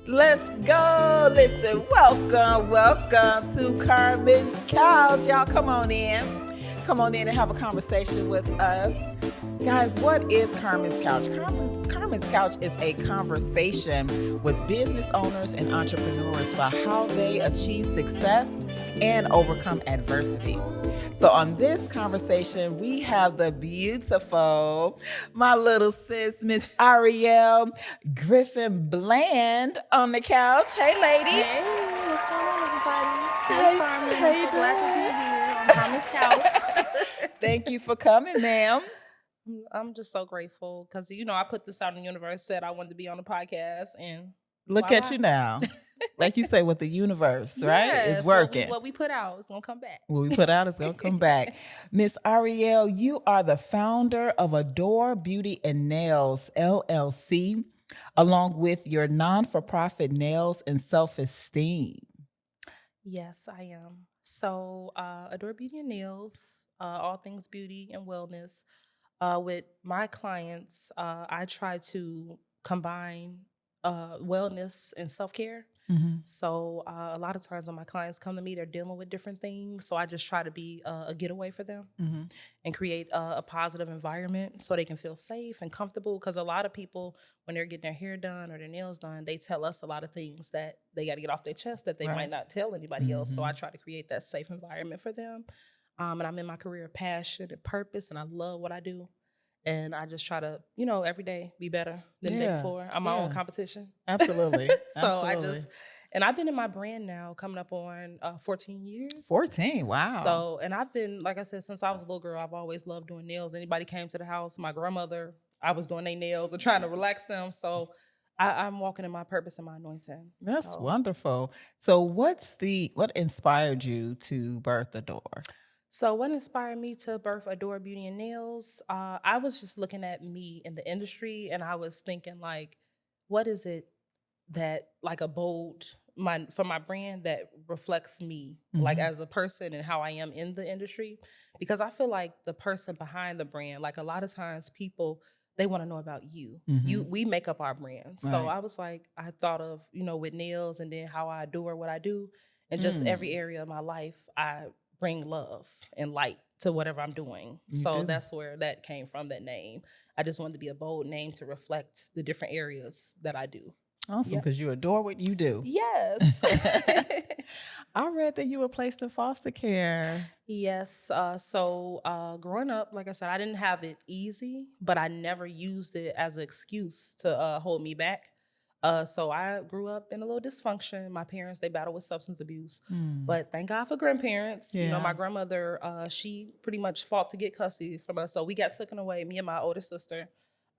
Let's go. Listen, welcome to Carmen's Couch. Y'all come on in. Come on in and have a conversation with us. Guys, what is Carmen's Couch? Carmen's Couch is a conversation with business owners and entrepreneurs about how they achieve success and overcome adversity. So on this conversation, we have the beautiful, my little sis, Miss Ariel Griffin Bland on the couch. Hey, lady. Hey, what's going on, everybody? Hey, Carmen. how I'm you so glad to be here on Carmen's couch. Thank you for coming, ma'am. I'm just so grateful because, I put this out in the universe, said I wanted to be on the podcast, and Look voila. at you now. Like you say, with the universe, right? Yes, It's working. What we put out is going to come back. What we put out is going to come back. Miss Ariel, you are the founder of Adore Beauty and Nails, LLC, along with your non-for-profit Nails and Self-Esteem. Yes, I am. So, Adore Beauty and Nails, all things beauty and wellness. With my clients, I try to combine wellness and self-care. Mm-hmm. So a lot of times when my clients come to me, they're dealing with different things. So I just try to be a getaway for them Mm-hmm. and create a positive environment so they can feel safe and comfortable. Because a lot of people, when they're getting their hair done or their nails done, they tell us a lot of things that they got to get off their chest that they Right. might not tell anybody else. So Mhm. I try to create that safe environment for them. And I'm in my career of passion and purpose, and I love what I do. And I just try to, every day be better than the day Yeah, before. I'm my own yeah. competition. Absolutely. So Absolutely. and I've been in my brand now coming up on 14 years. 14, wow. So, and I've been, like I said, since I was a little girl, I've always loved doing nails. Anybody came to the house, my grandmother, I was doing their nails and trying to relax them. So I'm walking in my purpose and my anointing. That's So, wonderful. So what inspired you to birth Adore? So what inspired me to birth Adore Beauty and Nails? I was just looking at me in the industry and I was thinking like, what is it that like a bold for my brand that reflects me like Mhm. as a person and how I am in the industry? Because I feel like the person behind the brand, like a lot of times people, they want to know about you. Mhm. We make up our brand. So Right. I was like, I thought of, with nails and then how I adore what I do. And just every Mm. area of my life, I bring love and light to whatever I'm doing. You So do. that's where that came from, that name. I just wanted to be a bold name to reflect the different areas that I do. Awesome, Yep. because you adore what you do. Yes. I read that you were placed in foster care. Yes. So growing up, like I said, I didn't have it easy, but I never used it as an excuse to hold me back. So I grew up in a little dysfunction. My parents, they battled with substance abuse. Mm. But thank God for grandparents. Yeah. My grandmother, she pretty much fought to get custody from us. So we got taken away, me and my older sister.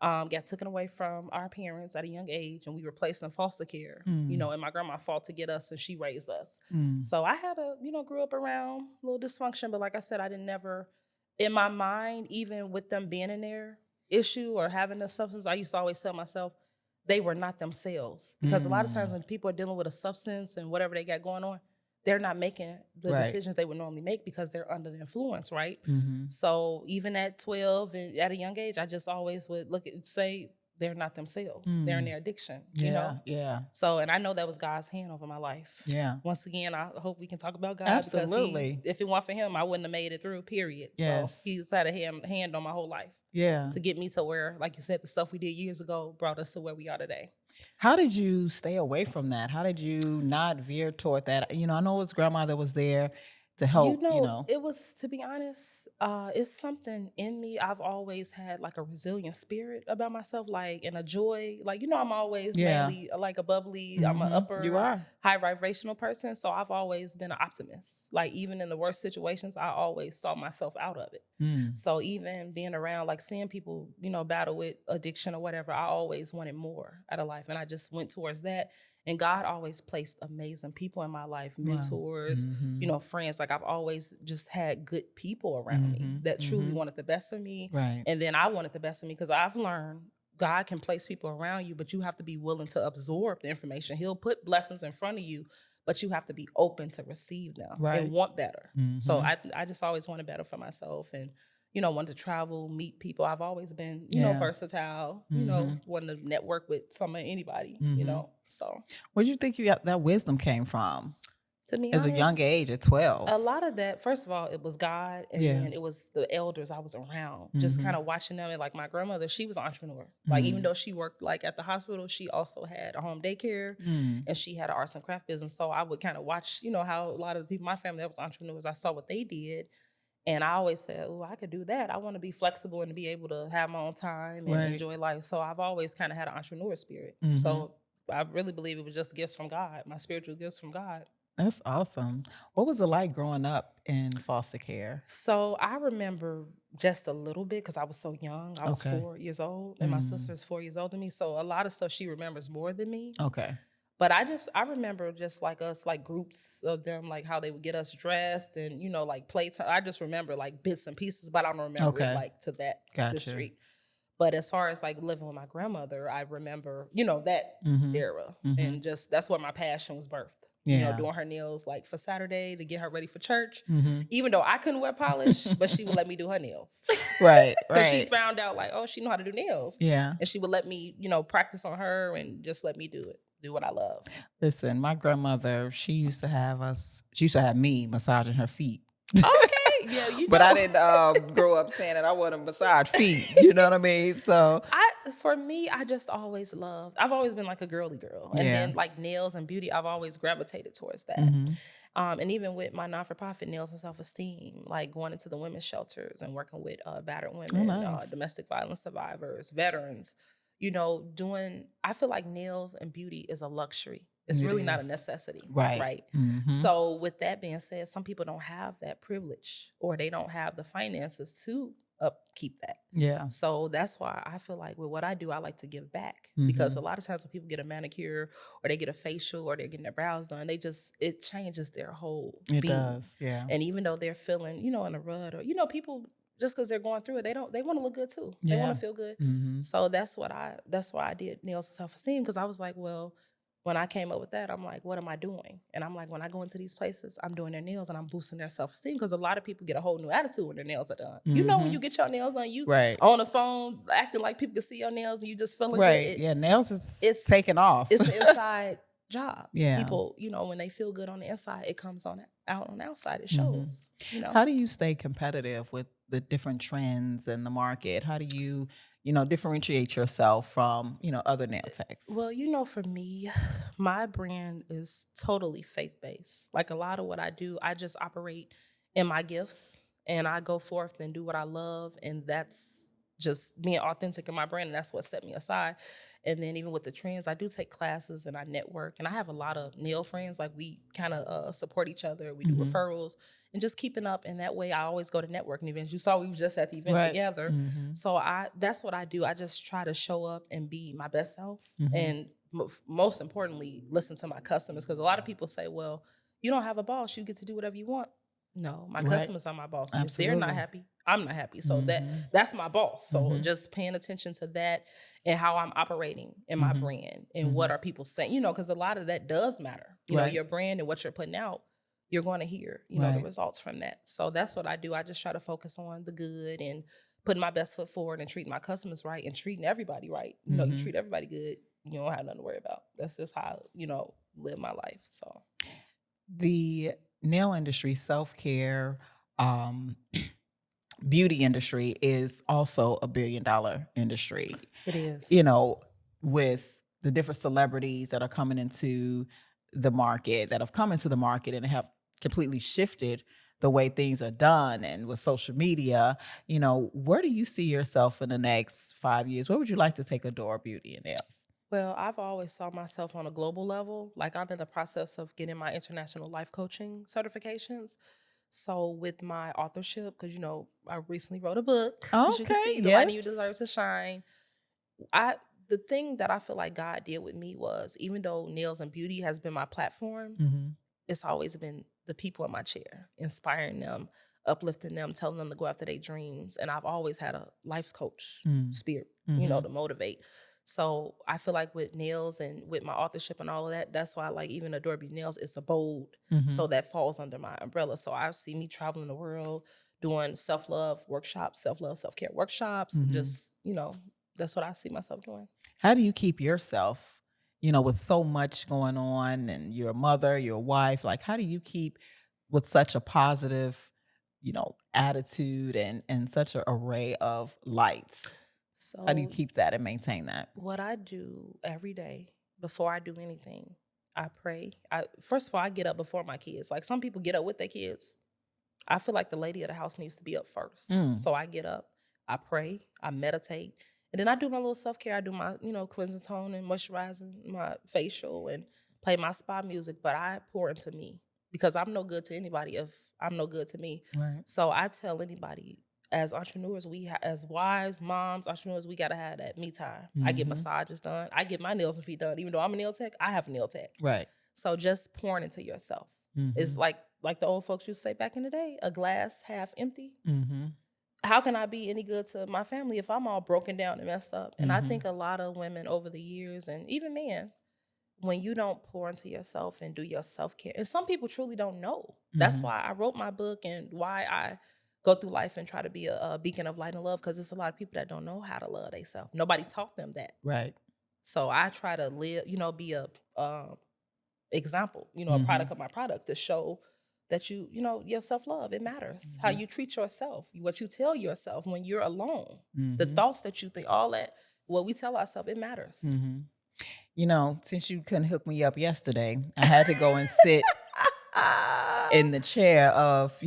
Got taken away from our parents at a young age, and we were placed in foster care. Mm. And my grandma fought to get us, and she raised us. Mm. So I had grew up around a little dysfunction, but like I said, I didn't never, in my mind, even with them being in their issue or having a substance, I used to always tell myself they were not themselves. Because a lot of times when people are dealing with a substance and whatever they got going on, they're not making the Right. decisions they would normally make because they're under the influence, right? Mhm. So even at 12 and at a young age, I just always would say they're not themselves. They're in their addiction, Yeah. Yeah. So, and I know that was God's hand over my life. Yeah. Once again, I hope we can talk about God. Absolutely. Because if it weren't for him, I wouldn't have made it through, period. Yes. So he's had a hand on my whole life Yeah. to get me to where, like you said, the stuff we did years ago brought us to where we are today. How did you stay away from that? How did you not veer toward that? I know it was grandma that was there to help, It was, to be honest, it's something in me. I've always had like a resilient spirit about myself, like, and a joy. Like, I'm always mainly like a bubbly, I'm an upper You are. high vibrational person. So I've always been an optimist. Like even in the worst situations, I always saw myself out of it. Mm. So even being around, like seeing people, battle with addiction or whatever, I always wanted more out of life. And I just went towards that. And God always placed amazing people in my life, mentors, Mhm. Friends. Like I've always just had good people around me that truly wanted the best of me. Right. And then I wanted the best of me because I've learned God can place people around you, but you have to be willing to absorb the information. He'll put blessings in front of you, but you have to be open to receive them Right. and want better. So Mhm. I just always wanted better for myself. And wanted to travel, meet people. I've always been, Yeah. versatile, wanting to network with anybody, so. Where do you think that wisdom came from? To be As a young honest, age, at 12. a lot of that, first of all, it was God, and Yeah. then it was the elders I was around, just kind of watching them. And like my grandmother, she was an entrepreneur. Like even though she worked like at the hospital, she also had a home daycare, and she had an arts and craft business. So I would kind of watch, how a lot of the people in my family that was entrepreneurs, I saw what they did. And I always said, oh, I could do that. I want to be flexible and to be able to have my own time and enjoy life. So I've always kind of had an entrepreneur spirit. So I really believe it was just gifts from God, my spiritual gifts from God. That's awesome. What was it like growing up in foster care? So I remember just a little bit because I was so young. I was 4 years old, and my sister's 4 years older than me. So a lot of stuff she remembers more than me. Okay. But I remember just like us, like groups of them, like how they would get us dressed and, like playtime. I just remember like bits and pieces, but I don't remember it like to that degree. But as far as like living with my grandmother, I remember, that era. And just that's where my passion was birthed. Doing her nails like for Saturday to get her ready for church. Even though I couldn't wear polish, but she would let me do her nails. Right. Because she found out like, oh, she knew how to do nails. Yeah. And she would let me, practice on her and just let me do what I love. Listen, my grandmother, she used to have me massaging her feet. Okay. Yeah, But I didn't grow up saying that I want to massage feet. You know what I mean? So for me, I just always loved. I've always been like a girly girl, and then like nails and beauty, I've always gravitated towards that. And even with my non-for-profit Nails and Self-Esteem, like going into the women's shelters and working with battered women, domestic violence survivors, veterans, I feel like nails and beauty is a luxury. It's really not a necessity. Right. So with that being said, some people don't have that privilege or they don't have the finances to upkeep that. Yeah. So that's why I feel like with what I do, I like to give back because a lot of times when people get a manicure or they get a facial or they're getting their brows done, it changes their whole being. It does. Yeah. And even though they're feeling, in a rut or, people just because they're going through it, they want to look good too. They want to feel good. So that's why I did Nails and Self-Esteem, because I was like, well, when I came up with that, I'm like, what am I doing? And I'm like, when I go into these places, I'm doing their nails and I'm boosting their self-esteem, because a lot of people get a whole new attitude when their nails are done. When you get your nails done, you on the phone acting like people can see your nails and you just feeling good. Nails it's taking off. It's an inside job. Yeah. People, when they feel good on the inside, it comes out on the outside. It shows. How do you stay competitive with the different trends in the market? How do you differentiate yourself from, other nail techs? Well, for me, my brand is totally faith-based. Like a lot of what I do, I just operate in my gifts and I go forth and do what I love. And that's just being authentic in my brand. And that's what set me aside. And then even with the trends, I do take classes and I network. And I have a lot of nail friends. Like we kind of support each other. We do referrals. And just keeping up, and that way I always go to networking events. You saw we were just at the event together. So that's what I do. I just try to show up and be my best self. And most importantly, listen to my customers. Because a lot of people say, well, you don't have a boss. You get to do whatever you want. No, my customers are my boss. And if they're not happy, I'm not happy. So that's my boss. So just paying attention to that and how I'm operating in my brand and what are people saying, because a lot of that does matter. Your brand and what you're putting out, you're going to hear, the results from that. So that's what I do. I just try to focus on the good and putting my best foot forward and treating my customers right and treating everybody right. You treat everybody good, you don't have nothing to worry about. That's just how, live my life. So the nail industry, self-care, beauty industry is also a $1 billion industry. It is. With the different celebrities that are coming into the market, that have come into the market and have completely shifted the way things are done, and with social media, where do you see yourself in the next 5 years? Where would you like to take Adore Beauty and Nails? Well, I've always saw myself on a global level. Like I'm in the process of getting my international life coaching certifications. So with my authorship, because I recently wrote a book. As you can see, The Light in You Deserves to Shine. The thing that I feel like God did with me was, even though nails and beauty has been my platform, it's always been the people in my chair, inspiring them, uplifting them, telling them to go after their dreams. And I've always had a life coach spirit, to motivate. So I feel like with nails and with my authorship and all of that, that's why like even Adore Beauty Nails, it's a bold. So that falls under my umbrella. So I see me traveling the world, doing self-love workshops, self-love, self-care workshops. Mhm. Just, that's what I see myself doing. How do you keep yourself, with so much going on and you're a mother, you're a wife, like how do you keep with such a positive, attitude and such an array of lights? How do you So keep that and maintain that? what I do every day before I do anything, I pray. First of all, I get up before my kids. Like some people get up with their kids. I feel like the lady of the house needs to be up first. Mm. So I get up, I pray, I meditate, and then I do my little self-care. I do my, cleansing tone and moisturizing, my facial, and play my spa music. But I pour into me because I'm no good to anybody if I'm no good to me. Right. So I tell anybody, as entrepreneurs, as wives, moms, entrepreneurs, we gotta have that me time. I get Mhm. massages done. I get my nails and feet done. Even though I'm a nail tech, I have a nail tech. Right. So just pouring into yourself. It's Mhm. like the old folks used to say back in the day, a glass half empty. Mhm. How can I be any good to my family if I'm all broken down and messed up? And I Mhm. think a lot of women over the years, and even men, when you don't pour into yourself and do your self-care, and some people truly don't know. That's Mhm. why I wrote my book and why I go through life and try to be a beacon of light and love, because there's a lot of people that don't know how to love themselves. Nobody taught them that. Right. So I try to live, be a example, a Mhm. product of my product to show that your self-love, it matters. How Mhm. you treat yourself, what you tell yourself when you're alone, the Mhm. thoughts that you think, all that, what we tell ourselves, it matters. Mhm. Since you couldn't hook me up yesterday, I had to go and sit in the chair of,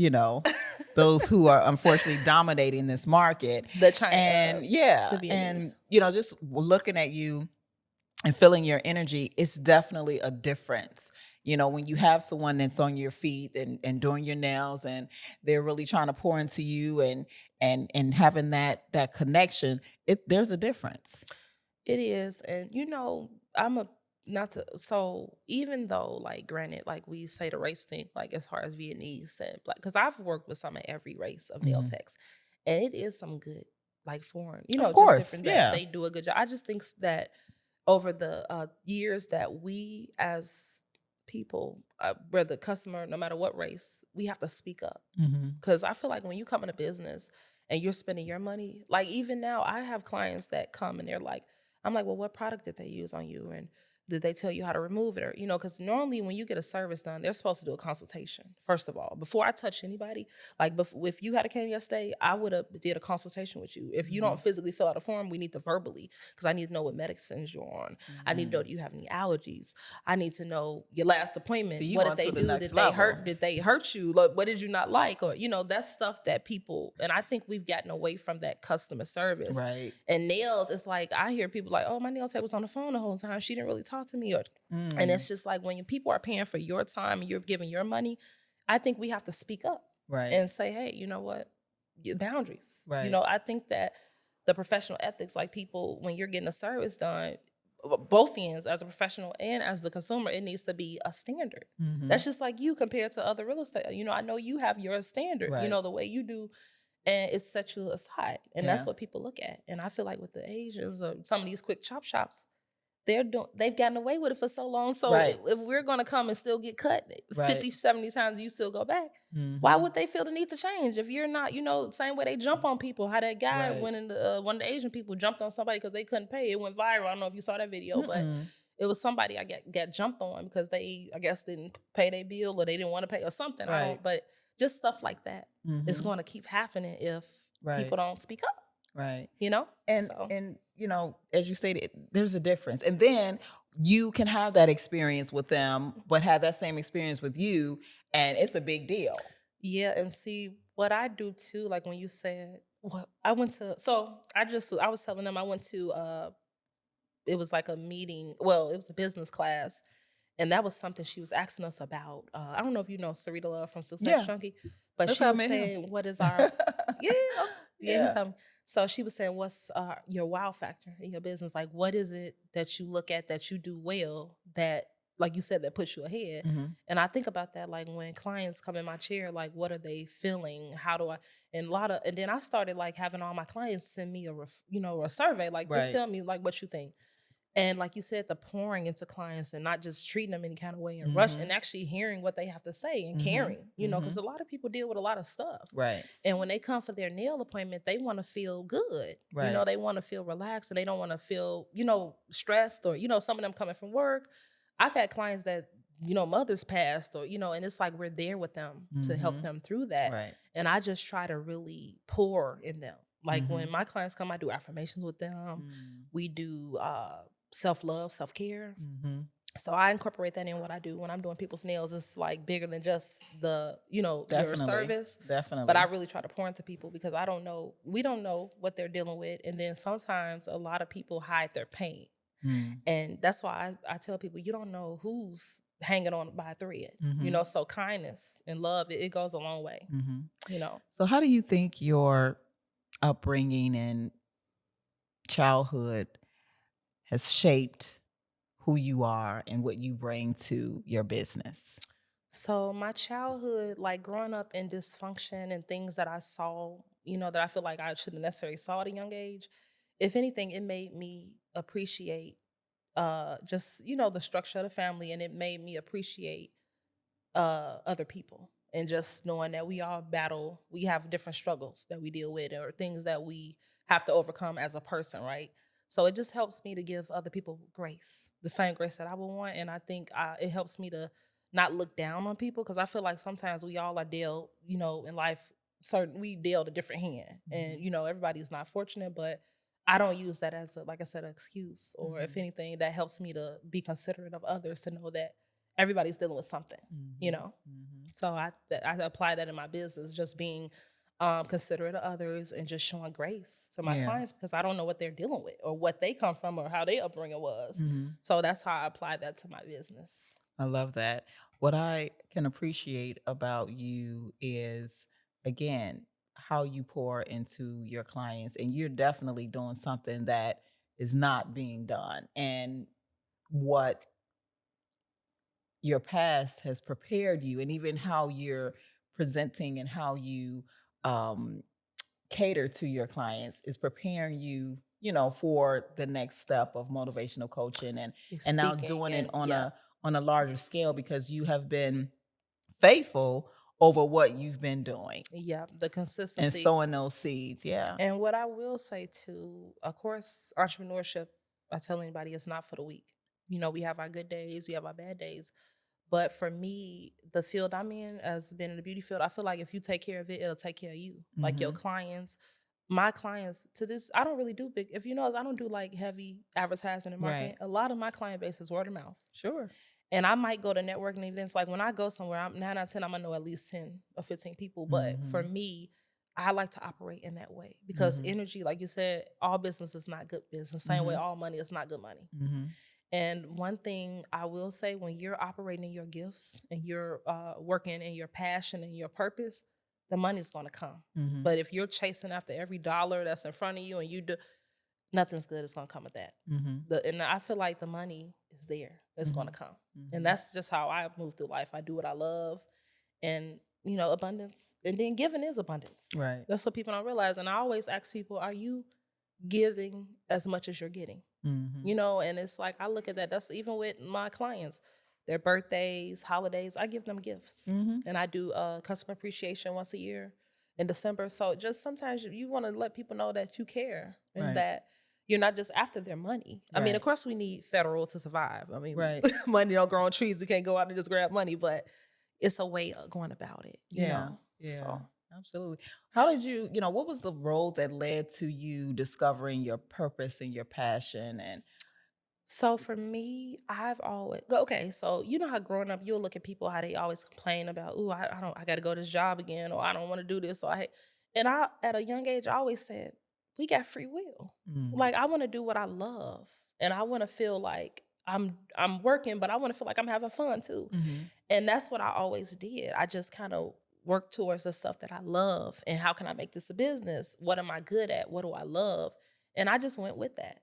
those who are unfortunately dominating this market. The China, And the and, Vietnamese. just looking at you and feeling your energy, it's definitely a difference. When you have someone that's on your feet and doing your nails and they're really trying to pour into you and having that connection, there's a difference. It is. And I'm a not to so even though, like, granted, like we say the race thing, like as far as Vietnamese and black, because I've worked with some of every race of nail Mhm. techs, and it is some good, like foreign, Of just course, different, that yeah. they do a good job. I just think that over the years that we as people, whether customer, no matter what race, we have to speak up. Mhm. Because I feel like when you come in a business and you're spending your money, like even now, I have clients that come and they're like, I'm like, well, what product did they use on you? And did they tell you how to remove it? Or, because normally when you get a service done, they're supposed to do a consultation, first of all. Before I touch anybody, like if you had a came yesterday, I would have did a consultation with you. If you don't physically fill out a form, we need to verbally, because I need to know what medicines you're on. I need to know, do you have any allergies? I need to know your last appointment. See, you What going did they to the do? next Did they level. hurt? Did they hurt you? Like, what did you not like? Or, that's stuff that people, and I think we've gotten away from that customer service. Right. And nails, it's like, I hear people like, oh, my nail tech was on the phone the whole time. She didn't really talk to me. Or, and it's just like, when people are paying for your time and you're giving your money, I think we have to speak up Right. and say, hey, you know what? Boundaries. Right. I think that the professional ethics, like people, when you're getting a service done, both ends, as a professional and as the consumer, it needs to be a standard. Mhm. That's just like you compared to other real estate. I know you have your standard, Right. the way you do, and it's set you aside. And that's Yeah. what people look at. And I feel like with the Asians or some of these quick chop shops, they've gotten away with it for so long. So Right. if we're going to come and still get cut Right. 50, 70 times, you still go back. Mhm. Why would they feel the need to change if you're not, same way they jump on people? How that guy Right. went in one of the Asian people jumped on somebody because they couldn't pay. It went viral. I don't know if you saw that video, but it was somebody I got jumped on because they, I guess, didn't pay their bill or they didn't want to pay or something. Right. But just stuff like that is Mhm. going to keep happening if Right. people don't speak up. Right. And And as you stated, there's a difference. And then you can have that experience with them, but have that same experience with you, and it's a big deal. yeah, and see what I do too, like when you said, well, I went to, so I was telling them I went to, it was like a meeting, well, it was a business class, and that was something she was asking us about. I don't know if you know Sarita Love from Success Yeah. Chunky, but That's she how I was met him. saying, what is our, yeah, oh, yeah, he Yeah. told me. So she was saying, what's your wow factor in your business? Like, what is it that you look at that you do well that, like you said, that puts you ahead? Mhm. And I think about that, like when clients come in my chair, like what are they feeling? How do I? And and then I started like having all my clients send me a survey, like just Right. tell me like what you think. And like you said, the pouring into clients and not just treating them any kind of way and rush and actually hearing what they have to say and caring, you know, because a lot of people deal with a lot of stuff. Right. And when they come for their nail appointment, they want to feel good. You know, Right. they want to feel relaxed and they don't want to feel, you know, stressed or, you know, some of them coming from work. I've had clients that, you know, mothers passed or, you know, and it's like we're there with them to help them through that. Right. And I just try to really pour in them. Like when my clients come, I do affirmations with them. We do self-love, self-care. So I incorporate that in what I do when I'm doing people's nails. It's like bigger than just the, you know, your service. Definitely. But I really try to pour into people because we don't know what they're dealing with. And then sometimes a lot of people hide their pain. And that's why I tell people, you don't know who's hanging on by a thread, you know, so kindness and love, it goes a long way, you know. So how do you think your upbringing and childhood has shaped who you are and what you bring to your business? So my childhood, like growing up in dysfunction and things that I saw, you know, that I feel like I shouldn't necessarily saw at a young age, if anything, it made me appreciate just, you know, the structure of the family, and it made me appreciate other people and just knowing that we all battle, we have different struggles that we deal with or things that we have to overcome as a person, right? So it just helps me to give other people grace, the same grace that I would want. And I think it helps me to not look down on people because I feel like sometimes we all are dealt, you know, in life, we dealt a different hand. And, you know, everybody's not fortunate, but I don't use that as, like I said, an excuse. Or if anything, that helps me to be considerate of others, to know that everybody's dealing with something, you know? So I apply that in my business, just being considerate of others and just showing grace to my clients because I don't know what they're dealing with or what they come from or how their upbringing was. So that's how I apply that to my business. I love that. What I can appreciate about you is, again, how you pour into your clients, and you're definitely doing something that is not being done. And what your past has prepared you, and even how you're presenting and how you cater to your clients is preparing you, you know, for the next step of motivational coaching, and now doing it on a larger scale because you have been faithful over what you've been doing. Yeah, the consistency. And sowing those seeds, yeah. And what I will say too, of course, entrepreneurship, I tell anybody, it's not for the weak. You know, we have our good days, we have our bad days. But for me, the field I'm in, as being in the beauty field, I feel like if you take care of it, it'll take care of you. Like your clients, my clients, to this, I don't really do big, if you know, I don't do like heavy advertising and marketing. A lot of my client base is word of mouth. Sure. And I might go to networking events. Like when I go somewhere, I'm 9 out of 10, I'm gonna know at least 10 or 15 people. But for me, I like to operate in that way because energy, like you said, all business is not good business. Same way all money is not good money. And one thing I will say, when you're operating in your gifts and you're working in your passion and your purpose, the money's going to come. But if you're chasing after every dollar that's in front of you and you do, nothing's good is going to come with that. And I feel like the money is there. It's going to come. And that's just how I move through life. I do what I love, and, you know, abundance. And then giving is abundance. Right. That's what people don't realize. And I always ask people, are you giving as much as you're getting? You know, and it's like, I look at that. That's even with my clients, their birthdays, holidays, I give them gifts. And I do customer appreciation once a year in December. So just sometimes you want to let people know that you care and that you're not just after their money. I mean, of course we need federal to survive. I mean, money don't grow on trees. We can't go out and just grab money, but it's a way of going about it. You know? So. Absolutely. How did you, you know, what was the road that led to you discovering your purpose and your passion? And so for me, I've always, so you know how growing up, you'll look at people, how they always complain about, oh, I got to go to this job again, or I don't want to do this. And at a young age, I always said, we got free will. Like, I want to do what I love, and I want to feel like I'm working, but I want to feel like I'm having fun too. And that's what I always did. I just kind of work towards the stuff that I love, and how can I make this a business? What am I good at? What do I love? And I just went with that.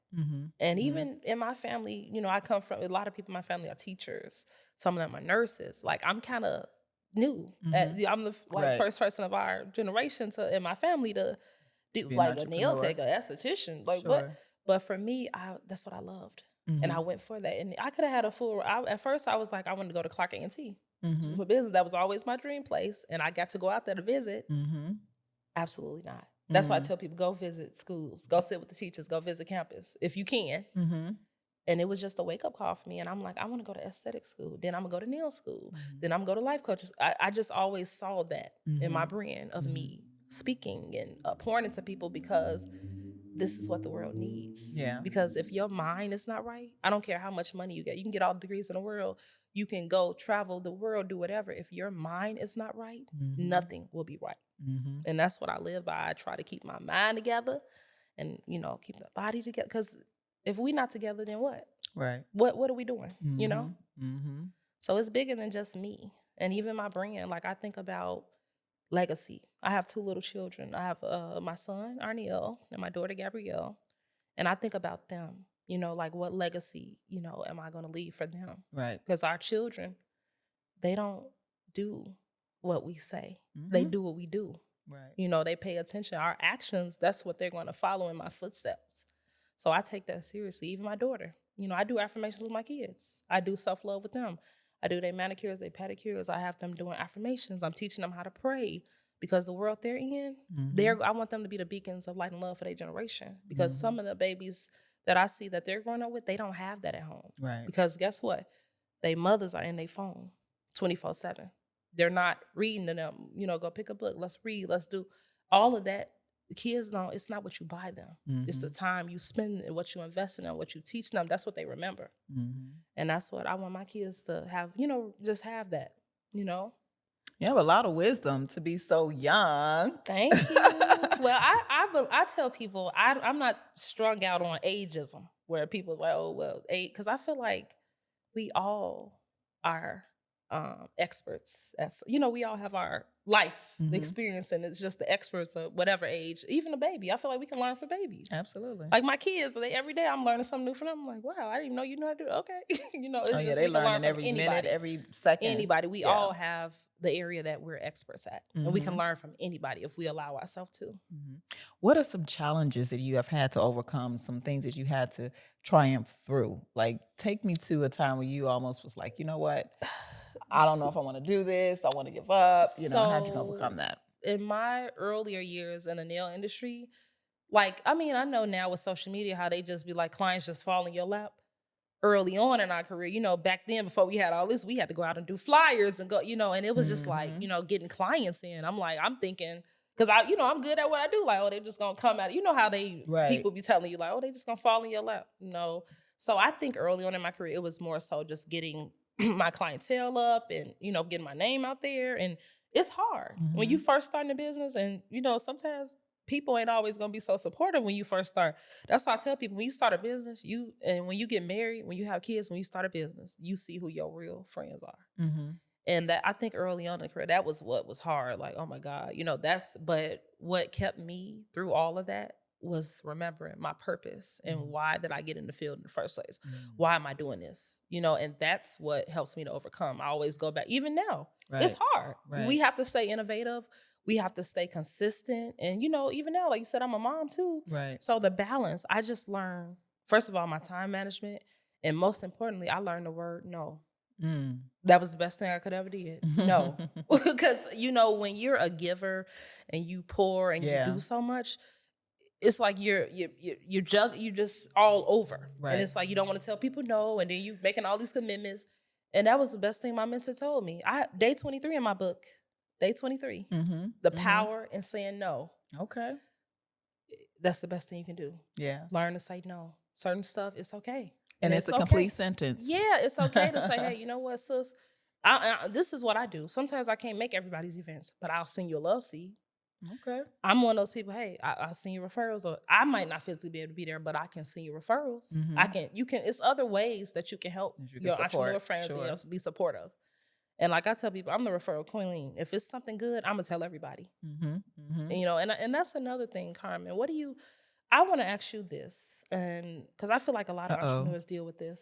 And even in my family, you know, I come from, a lot of people in my family are teachers. Some of them are nurses. Like, I'm kind of new. I'm the first person of our generation in my family to do like a nail tech, an esthetician. Like what? But for me, that's what I loved. And I went for that. And I could have had a full, at first I was like, I wanted to go to Clark A&T for business. That was always my dream place. And I got to go out there to visit. Absolutely not. That's why I tell people, go visit schools, go sit with the teachers, go visit campus if you can. And it was just a wake up call for me. And I'm like, I want to go to aesthetic school. Then I'm gonna go to nail school. Then I'm gonna go to life coaches. I just always saw that in my brand of me speaking and pouring into people, because this is what the world needs. Yeah. Because if your mind is not right, I don't care how much money you get. You can get all the degrees in the world. You can go travel the world, do whatever. If your mind is not right, nothing will be right. And that's what I live by. I try to keep my mind together and, you know, keep the body together. Because if we not together, then what? Right. What are we doing? You know? So it's bigger than just me. And even my brand, like I think about legacy. I have 2 little children. I have my son, Ariel, and my daughter, Gabrielle. And I think about them, you know, like what legacy, you know, am I going to leave for them? Right. Because our children, they don't do what we say. They do what we do. Right. You know, they pay attention. Our actions, that's what they're going to follow in my footsteps. So I take that seriously. Even my daughter, you know, I do affirmations with my kids. I do self-love with them. I do their manicures, their pedicures. I have them doing affirmations. I'm teaching them how to pray, because the world they're in, I want them to be the beacons of light and love for their generation. Because some of the babies that I see that they're growing up with, they don't have that at home. Right. Because guess what? Their mothers are in their phone 24/7. They're not reading to them, you know, go pick a book, let's read, let's do all of that. The kids don't, it's not what you buy them. It's the time you spend and what you invest in them, what you teach them. That's what they remember. And that's what I want my kids to have, you know, just have that, you know. You have a lot of wisdom to be so young. Thank you. Well, I tell people, I'm not strung out on ageism, where people's like, oh, well, age, because I feel like we all are experts. As you know, we all have our life experience, and it's just the experts of whatever age. Even a baby, I feel like we can learn from babies. Absolutely. Like my kids, every day I'm learning something new from them. I'm like, wow, I didn't even know you know how to do it. Okay. You know, it's Oh yeah, just, they we can learning learn every from minute, every second. Anybody. We all have the area that we're experts at, and we can learn from anybody if we allow ourselves to. What are some challenges that you have had to overcome? Some things that you had to triumph through? Like, take me to a time where you almost was like, you know what? I don't know if I want to do this. I want to give up. You know, how'd you overcome that? In my earlier years in the nail industry, like, I mean, I know now with social media how they just be like, clients just fall in your lap. Early on in our career, you know, back then before we had all this, we had to go out and do flyers and go, you know, and it was just like, you know, getting clients in. I'm thinking, because I'm good at what I do. Like, oh, they're just gonna come out. You know how people be telling you like, oh, they just gonna fall in your lap. No. So I think early on in my career, it was more so just getting my clientele up and, you know, getting my name out there. And it's hard when you first start in the business, and, you know, sometimes people ain't always gonna be so supportive when you first start. That's why I tell people, when you start a business, and when you get married, when you have kids, when you start a business, you see who your real friends are. And that, I think early on in the career, that was what was hard. Like, oh my God, you know, but what kept me through all of that was remembering my purpose and why did I get in the field in the first place? Why am I doing this? You know, and that's what helps me to overcome. I always go back, even now, it's hard. We have to stay innovative. We have to stay consistent. And, you know, even now, like you said, I'm a mom too. Right. So the balance, I just learned, first of all, my time management. And most importantly, I learned the word no. That was the best thing I could ever did. No. Because, you know, when you're a giver and you pour and you do so much, it's like you're just all over. Right. And it's like you don't want to tell people no, and then you making all these commitments. And that was the best thing my mentor told me. Day 23 in my book. Day 23. The power in saying no. Okay. That's the best thing you can do. Yeah. Learn to say no. Certain stuff, it's okay. And it's a complete sentence. Yeah, it's okay to say, hey, you know what, sis? This is what I do. Sometimes I can't make everybody's events, but I'll send you a love seed. Okay. I'm one of those people, hey, I'll send you referrals. Or I might not physically be able to be there, but I can send you referrals. It's other ways that you can help your entrepreneur friends and be supportive. And like I tell people, I'm the referral queen. If it's something good, I'm gonna tell everybody. And, you know, and that's another thing, Carmen. I want to ask you this, and because I feel like a lot of Uh-oh. entrepreneurs deal with this.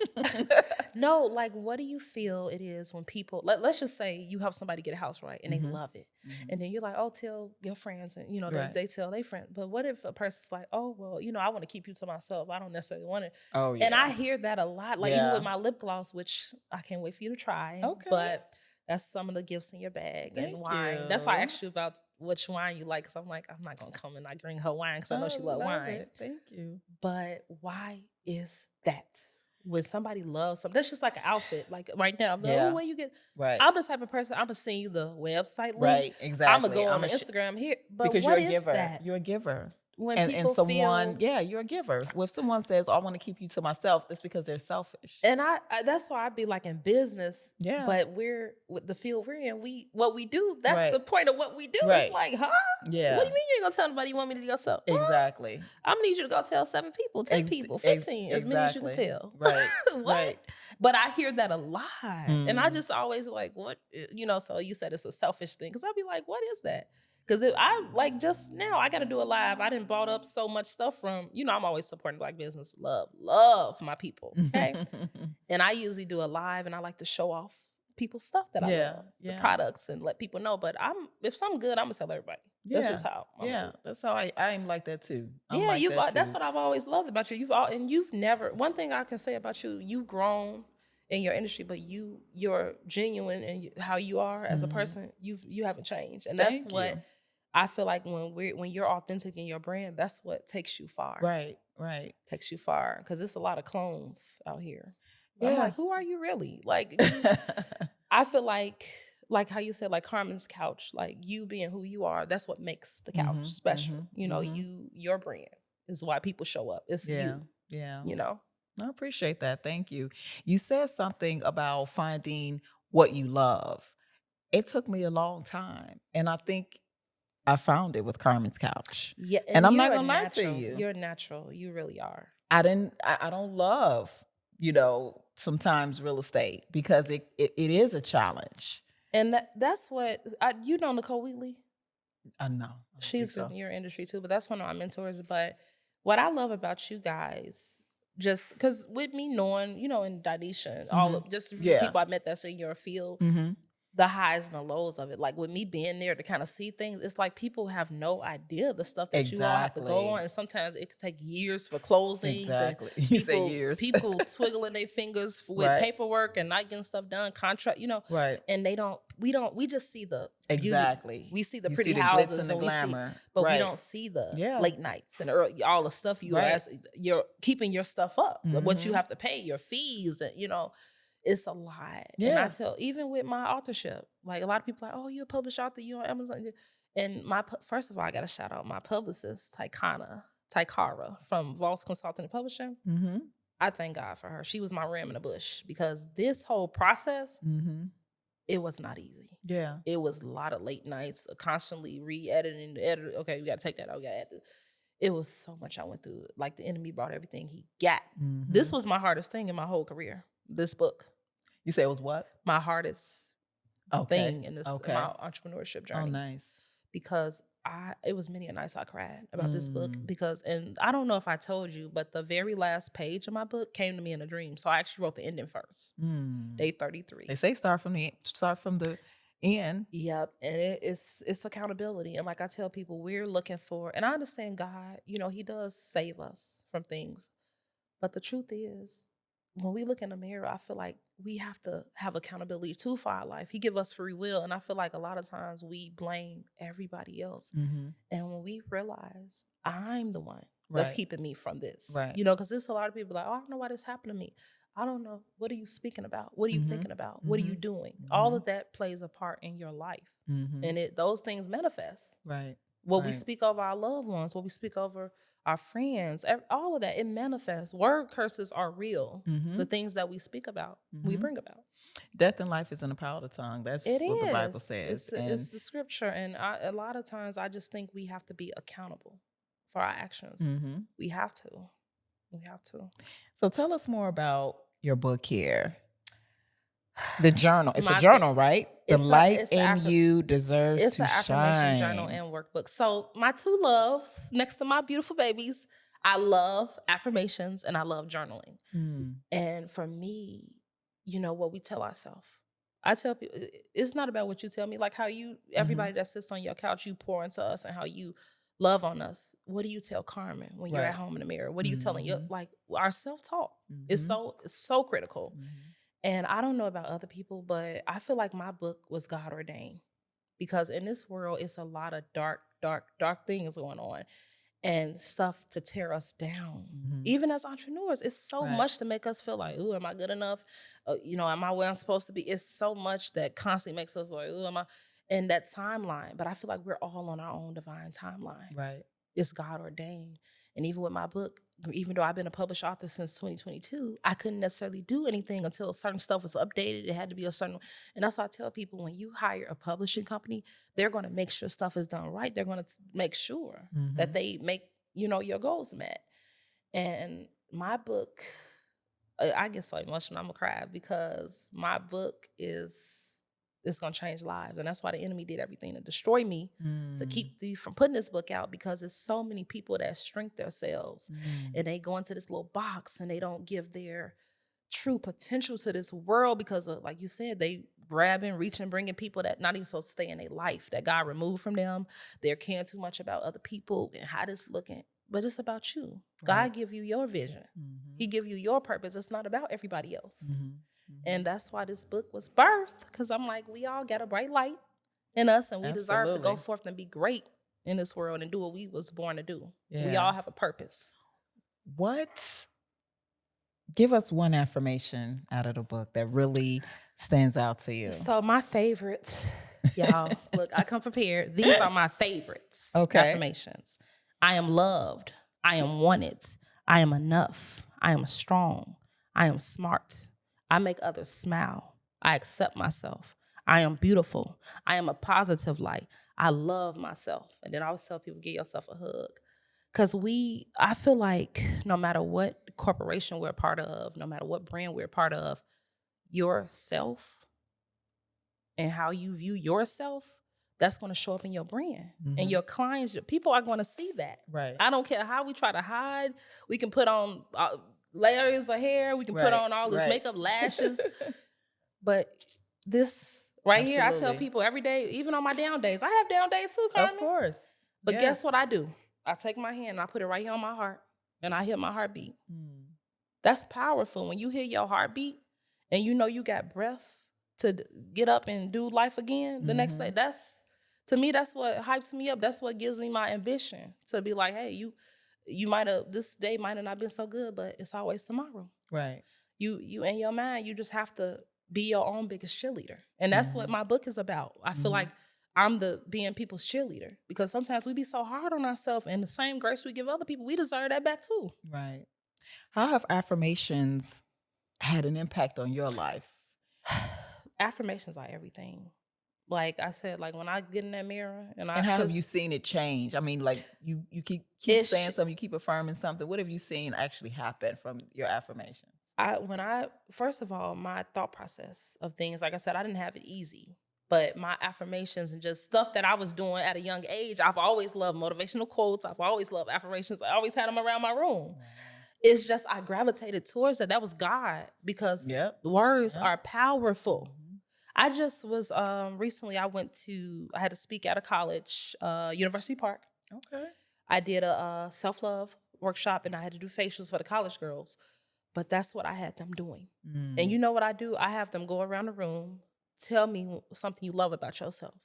No, like, what do you feel it is when people, let's just say you help somebody get a house right and they love it. And then you're like, oh, tell your friends, and, you know, Right. they tell their friends. But what if a person's like, oh, well, you know, I want to keep you to myself. I don't necessarily want it. Oh, yeah. And I hear that a lot, like even Yeah. with my lip gloss, which I can't wait for you to try. Okay. But that's some of the gifts in your bag and Thank wine. That's why I you. asked you about which wine you like, because I'm like, I'm not going to come and not bring her wine because I know she loves wine. It. Thank you. But why is that? When somebody loves something, that's just like an outfit. Like right now, the only way you get, Right. I'm the type of person, I'm going to send you the website link. Right, exactly. I'm going to go on the Instagram here. But because what you're a is giver. that? You're a giver. When and people someone, feel, you're a giver. If someone says, oh, I want to keep you to myself, that's because they're selfish. and I that's why I'd be like in business. Yeah. But we're with the field we're in, what we do, that's Right. the point of what we do. Right. It's like, huh? Yeah. What do you mean you ain't gonna tell anybody you want me to do yourself? Huh? Exactly. I'm gonna need you to go tell 7 people, 10 people, 15, as many as you can tell. Right. What? Right. But I hear that a lot. And I just always like, what, you know, so you said it's a selfish thing. Cause I'd be like, what is that? Because I like just now, I got to do a live. I didn't bought up so much stuff from, you know, I'm always supporting Black business. Love my people. Okay. And I usually do a live and I like to show off people's stuff that I love, the products, and let people know. But if something good, I'm going to tell everybody. That's just how. That's how I am like that too. That's what I've always loved about you. You've never, one thing I can say about you, you've grown in your industry, but you're genuine and how you are as a person. You haven't changed, and that's what I feel like when you're authentic in your brand, that's what takes you far. Right. Takes you far, because it's a lot of clones out here. Yeah. I'm like, who are you really? Like, I feel like how you said, like Carmen's couch, like you being who you are, that's what makes the couch special. You know, your brand is why people show up. It's you. Yeah. You know. I appreciate that. Thank you. You said something about finding what you love. It took me a long time, and I think I found it with Carmen's couch. Yeah, and I'm not gonna lie to you. You're natural. You really are. I don't love, you know, sometimes real estate because it is a challenge. And that's what you know Nicole Wheatley. I know. She's in your industry too, but that's one of my mentors. But what I love about you guys, just because with me knowing, you know, in Danisha, all of just people I met that's in your field, the highs and the lows of it. Like with me being there to kind of see things, it's like people have no idea the stuff that you all have to go on. And sometimes it could take years for closings. Exactly. You say years. People twiggling their fingers with paperwork and not getting stuff done, contract, you know. Right. And we just see the exactly. Beauty. We see the you pretty see the houses glitz and the glamour. But we don't see the late nights and all the stuff you're keeping your stuff up, what you have to pay, your fees, and you know. It's a lot. Yeah. And I tell, even with my authorship, like a lot of people are like, oh, you're a published author, you on Amazon. And first of all, I got to shout out my publicist, Tykara from Voss Consulting and Publishing. I thank God for her. She was my ram in the bush, because this whole process, it was not easy. Yeah. It was a lot of late nights, constantly re-editing the editor. Okay, we got to take that out. We got to add this. It was so much I went through. Like the enemy brought everything he got. This was my hardest thing in my whole career. This book. You say it was what? My hardest thing in this my entrepreneurship journey. Oh, nice. Because it was many a nights I cried about this book, and I don't know if I told you, but the very last page of my book came to me in a dream. So I actually wrote the ending first. Day 33. They say start from the end. Yep. And it's accountability. And like I tell people, we're looking for, and I understand God, you know, he does save us from things. But the truth is, when we look in the mirror, I feel like we have to have accountability too for our life. He give us free will. And I feel like a lot of times we blame everybody else. And when we realize I'm the one that's keeping me from this, you know, because there's a lot of people like, oh, I don't know why this happened to me. I don't know. What are you speaking about? What are you thinking about? What are you doing? All of that plays a part in your life. And those things manifest. What we speak over our loved ones, what we speak over our friends, all of that, it manifests. Word curses are real. The things that we speak about, we bring about. Death and life is in the power of the tongue. That's what the Bible says. It's the scripture. And a lot of times I just think we have to be accountable for our actions. We have to. So tell us more about your book here. The journal. It's a journal, right? The light in you deserves to shine. It's an affirmation journal and workbook. So my two loves, next to my beautiful babies, I love affirmations and I love journaling. Mm. And for me, you know what we tell ourselves. I tell people, it's not about what you tell me, like how you, everybody that sits on your couch, you pour into us and how you love on us. What do you tell Carmen when you're at home in the mirror? What are you telling you? Like our self-talk is so critical. And I don't know about other people, but I feel like my book was God ordained because in this world, it's a lot of dark things going on and stuff to tear us down. Even as entrepreneurs, it's so much to make us feel like, ooh, am I good enough? You know, am I where I'm supposed to be? It's so much that constantly makes us like, ooh, am I in that timeline? But I feel like we're all on our own divine timeline. Right. It's God ordained. And even with my book, even though I've been a published author since 2022, I couldn't necessarily do anything until certain stuff was updated. It had to be a certain, and that's why I tell people, when you hire a publishing company, they're going to make sure stuff is done right. They're going to make sure that they make, you know, your goals met. And my book, I get so emotional, I'm gonna cry because my book it's gonna change lives. And that's why the enemy did everything to destroy me, to keep you from putting this book out, because there's so many people that shrink themselves and they go into this little box and they don't give their true potential to this world because of, like you said, they grabbing, reaching, bringing people that not even supposed to stay in their life, that God removed from them. They're caring too much about other people and how this looking. But it's about you. Right. God give you your vision. He give you your purpose. It's not about everybody else. And that's why this book was birthed, because I'm like, we all got a bright light in us and we deserve to go forth and be great in this world and do what we was born to do. Yeah. We all have a purpose. Give us one affirmation out of the book that really stands out to you. So my favorites, y'all, look, I come prepared. These are my favorites. Affirmations. I am loved. I am wanted. I am enough. I am strong. I am smart. I make others smile. I accept myself. I am beautiful. I am a positive light. I love myself. And then I always tell people, give yourself a hug. Because I feel like no matter what corporation we're a part of, no matter what brand we're a part of, yourself and how you view yourself, that's going to show up in your brand. And your clients, people are going to see that. Right. I don't care how we try to hide. We can put on layers of hair. We can put on all this makeup, lashes. But this here, I tell people every day, even on my down days, I have down days too, Carmen. Of course. But guess what I do? I take my hand and I put it right here on my heart and I hear my heartbeat. That's powerful. When you hear your heartbeat and you know you got breath to get up and do life again the next day, to me, that's what hypes me up. That's what gives me my ambition to be like, hey, you might have, this day might have not been so good, but it's always tomorrow. Right. You in your mind, you just have to be your own biggest cheerleader. And that's what my book is about. I feel like I'm being people's cheerleader, because sometimes we be so hard on ourselves, and the same grace we give other people, we deserve that back too. Right. How have affirmations had an impact on your life? Affirmations are everything. Like I said, like when I get in that mirror and how have you seen it change? I mean, like you keep saying something, you keep affirming something. What have you seen actually happen from your affirmations? First of all, my thought process of things, like I said, I didn't have it easy. But my affirmations and just stuff that I was doing at a young age, I've always loved motivational quotes. I've always loved affirmations. I always had them around my room. It's just I gravitated towards that. That was God, because the words are powerful. I just was recently, I had to speak at a college, University Park. Okay. I did a self-love workshop and I had to do facials for the college girls. But that's what I had them doing. And you know what I do? I have them go around the room, tell me something you love about yourself.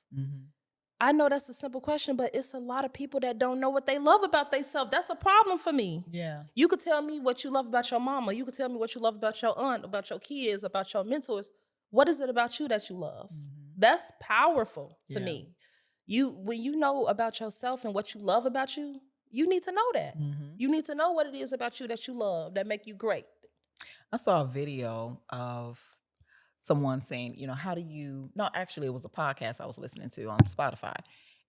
I know that's a simple question, but it's a lot of people that don't know what they love about themselves. That's a problem for me. Yeah. You could tell me what you love about your mama. You could tell me what you love about your aunt, about your kids, about your mentors. What is it about you that you love? That's powerful to me. When you know about yourself and what you love about you, you need to know that. You need to know what it is about you that you love, that make you great. I saw a video of someone saying, how do you, no, actually it was a podcast I was listening to on Spotify,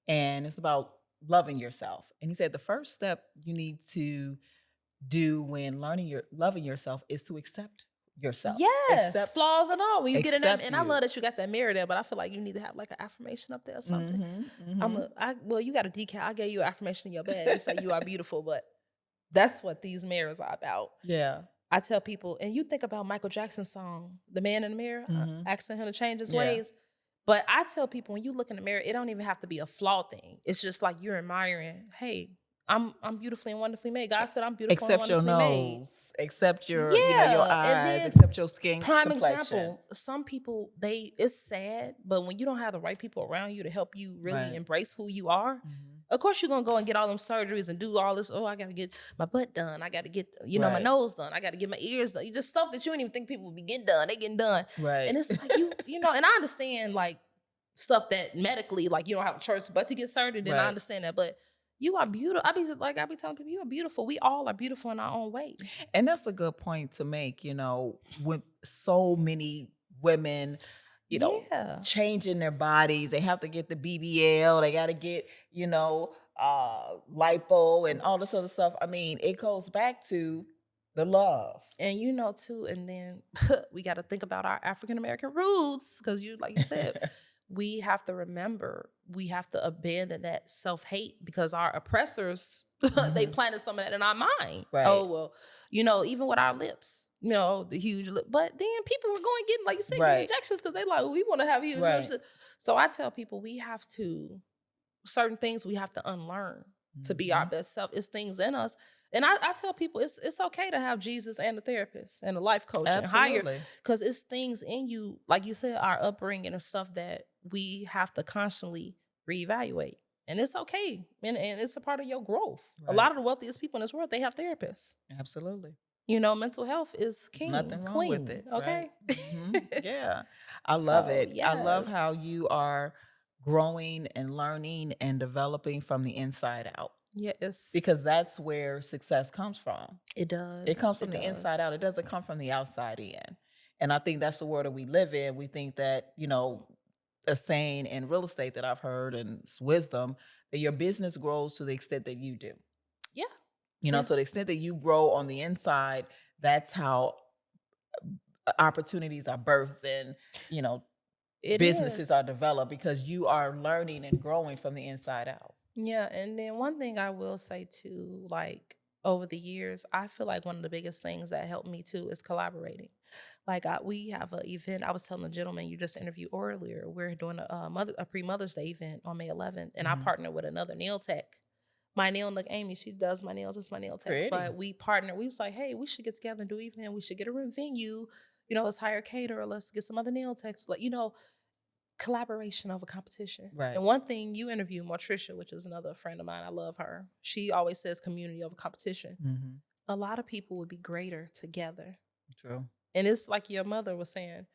and it's about loving yourself. And he said the first step you need to do when loving yourself is to accept yourself. Yes, flaws and all. When you get in that, and I you. love that you got that mirror there, but I feel like you need to have like an affirmation up there or something. Well, you got a decal. I gave you an affirmation in your bed to say you are beautiful, but That's what these mirrors are about. Yeah. I tell people, and you think about Michael Jackson's song, The Man in the Mirror, asking him to change his Yeah. ways. But I tell people, when you look in the mirror, it don't even have to be a flawed thing. It's just like you're admiring, hey, I'm beautifully and wonderfully made. God said I'm beautiful and Except your wonderfully made. nose, except your, your Yeah. And eyes, then except your skin prime complexion. example, some people, it's sad, but when you don't have the right people around you to help you really embrace who you are, of course you're gonna go and get all them surgeries and do all this. Oh, I gotta get my butt done. I gotta get, my nose done. I gotta get my ears done. Just stuff that you don't even think people would be getting done. They getting done. Right. And it's like and I understand like stuff that medically, like you don't have a choice but to get surgery, then I understand that. But you are beautiful. I be telling people, you are beautiful. We all are beautiful in our own way. And that's a good point to make, with so many women, changing their bodies. They have to get the BBL. They got to get, lipo and all this other stuff. I mean, it goes back to the love. And too, and then we got to think about our African-American roots, because like you said, we have to remember, we have to abandon that self-hate, because our oppressors, they planted some of that in our mind. Right. Oh, well, even with our lips, the huge lip. But then people were going getting, like you said, injections because they like, we want to have huge lips. So I tell people, we have to, certain things we have to unlearn to be our best self. It's things in us. And I tell people, it's okay to have Jesus and a therapist and a life coach and hire, because it's things in you, like you said, our upbringing and stuff that we have to constantly reevaluate. And it's okay. And it's a part of your growth. A lot of the wealthiest people in this world, they have therapists. Absolutely. Mental health is king. Nothing wrong clean, with it. Okay. Right? Yeah. I love it. Yes. I love how you are growing and learning and developing from the inside out. Yes. Because that's where success comes from. It does. It comes from the inside out. It doesn't come from the outside in. And I think that's the world that we live in. We think that, a saying in real estate that I've heard, and it's wisdom, that your business grows to the extent that you do. Yeah. So the extent that you grow on the inside, that's how opportunities are birthed and, businesses are developed, because you are learning and growing from the inside out. Yeah. And then one thing I will say too, like over the years, I feel like one of the biggest things that helped me too is collaborating. Like we have an event. I was telling the gentleman you just interviewed earlier, we're doing a pre-Mother's Day event on May 11th, and I partnered with another nail tech. My nail, like Amy, she does my nails. It's my nail tech. Pretty. But we partnered. We was like, hey, we should get together and do an event. We should get a venue. Let's hire a caterer. Let's get some other nail techs. Collaboration over competition. Right. And one thing, you interviewed Mortricia, which is another friend of mine. I love her. She always says community over competition. Mm-hmm. A lot of people would be greater together. True. And it's like your mother was saying,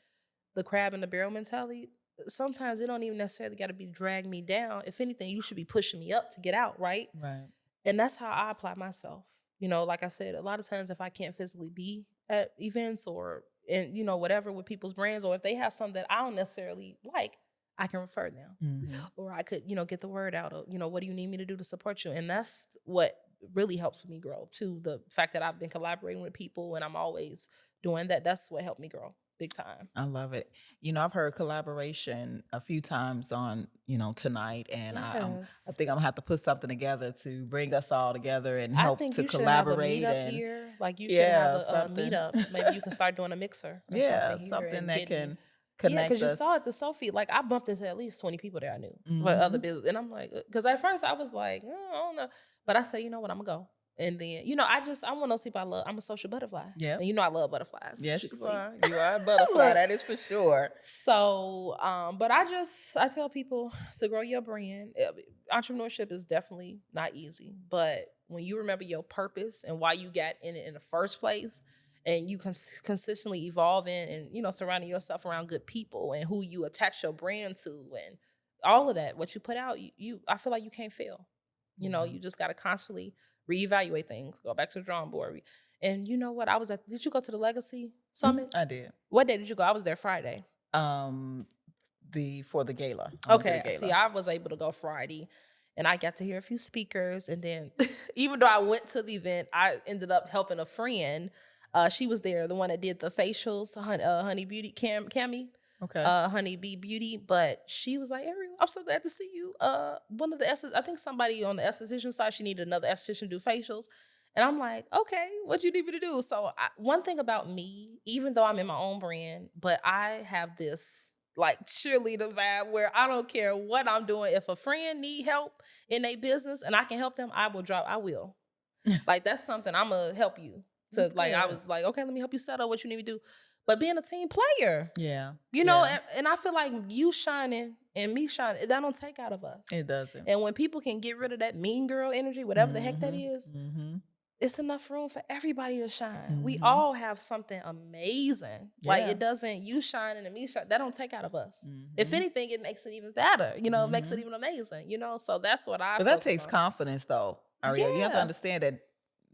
the crab in the barrel mentality. Sometimes it don't even necessarily got to be drag me down. If anything, you should be pushing me up to get out, right? Right. And that's how I apply myself. Like I said, a lot of times if I can't physically be at events or whatever with people's brands, or if they have something that I don't necessarily like, I can refer them. Mm-hmm. Or I could, get the word out of, what do you need me to do to support you? And that's what really helps me grow too. The fact that I've been collaborating with people and I'm always doing that, that's what helped me grow big time. I love it. I've heard collaboration a few times on, tonight, and Yes. I think I'm gonna have to put something together to bring us all together and I help think to you collaborate. should have a meetup And here. Like you yeah, can have a something. meetup. Maybe you can start doing a mixer. Or yeah, something, something that can Yeah, connect because you us. saw at the Sophie, like I bumped into at least 20 people that I knew for Mhm. other business. And I'm like, because at first I was like, I don't know. But I said, you know what, I'm going to go. And then, I'm one of those people I love. I'm a social butterfly. Yeah. And I love butterflies. Yes, you typically. are. You are a butterfly. That is for sure. So, but I tell people to grow your brand. Entrepreneurship is definitely not easy, but when you remember your purpose and why you got in it in the first place, and you consistently evolving and, surrounding yourself around good people and who you attach your brand to and all of that, what you put out, I feel like you can't fail. You just got to constantly reevaluate things, go back to the drawing board. And you know what? Did you go to the Legacy Summit? I did. What day did you go? I was there Friday. For the gala. Okay. See, I was able to go Friday and I got to hear a few speakers. And then even though I went to the event, I ended up helping a friend. She was there, the one that did the facials, Honey Beauty, Cammy. Okay. Honey Bee Beauty. But she was like, Ariel, I'm so glad to see you. One of the I think somebody on the esthetician side, she needed another esthetician to do facials. And I'm like, okay, what you need me to do? So one thing about me, even though I'm in my own brand, but I have this like cheerleader vibe where I don't care what I'm doing. If a friend need help in their business and I can help them, I will. Like that's something I'm gonna help you to. That's Like I good. was like, okay, let me help you settle what you need to do. But being a team player, Yeah. you know, and I feel like you shining and me shining, that don't take out of us. It doesn't. And when people can get rid of that mean girl energy, whatever the heck that is, Mm-hmm. it's enough room for everybody to shine. We Mhm. all have something amazing. Like Yeah. it doesn't, you shining and me shining, that don't take out of us. Mhm. If anything, it makes it even better. You know, it makes it even amazing. You know, so that's what I. But that focus takes on. confidence, though, Ariel. You have to Yeah. understand that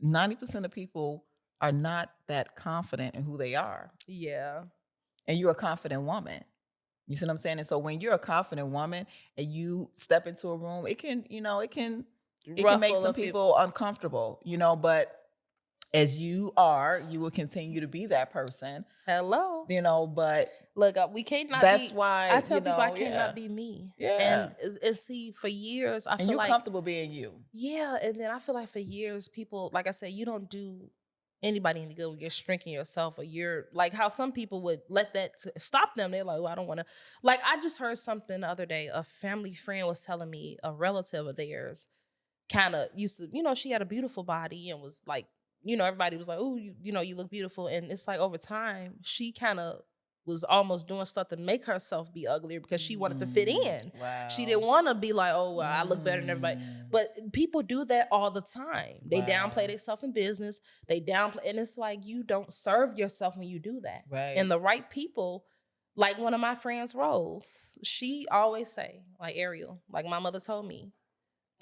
90% of people are not that confident in who they are, Yeah. and you're a confident woman. You see what I'm saying? And so when you're a confident woman and you step into a room, it can make Ruffle some a few- people uncomfortable, but as you will continue to be that person, Hello. but Look, we can't not that's be. why I tell people I yeah. cannot be me. Yeah. And see, for years I And feel you're like comfortable being you. yeah, and then I feel like for years people, like I said, you don't do anybody any good when you're shrinking yourself, or you're like how some people would let that stop them. They're like, well, I don't want to. Like I just heard something the other day. A family friend was telling me a relative of theirs kind of used to, she had a beautiful body and was like, everybody was like, oh, you look beautiful. And it's like over time, she kind of was almost doing stuff to make herself be uglier because she wanted to fit in. Wow. She didn't want to be like, oh, well, I look better than everybody. But people do that all the time. They downplay themselves in business. They downplay, and it's like you don't serve yourself when you do that. Right. And the right people, like one of my friends, Rose, she always say, like Ariel, like my mother told me,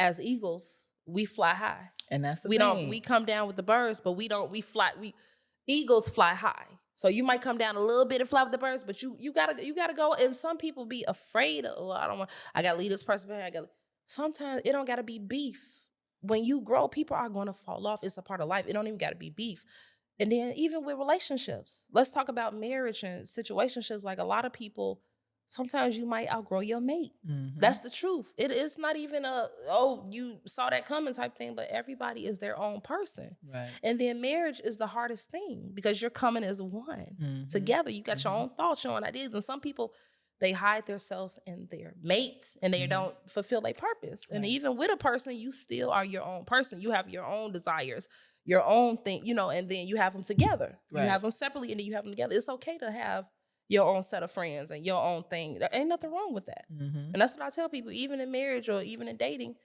as eagles, we fly high. And that's the we thing. we come down with the birds, but eagles fly high. So you might come down a little bit and fly with the birds, but you gotta go. And some people be afraid of, oh, I gotta leave this person behind. Sometimes it don't gotta be beef. When you grow, people are gonna fall off. It's a part of life. It don't even gotta be beef. And then even with relationships, let's talk about marriage and situationships. Like a lot of people, sometimes you might outgrow your mate. Mm-hmm. That's the truth. It is not even you saw that coming type thing, but everybody is their own person. Right. And then marriage is the hardest thing because you're coming as one together. You got your own thoughts, your own ideas. And some people, they hide themselves in their mates and they don't fulfill their purpose. Right. And even with a person, you still are your own person. You have your own desires, your own thing, and then you have them together. Right. You have them separately and then you have them together. It's okay to have your own set of friends and your own thing. There ain't nothing wrong with that. And that's what I tell people, even in marriage or even in dating,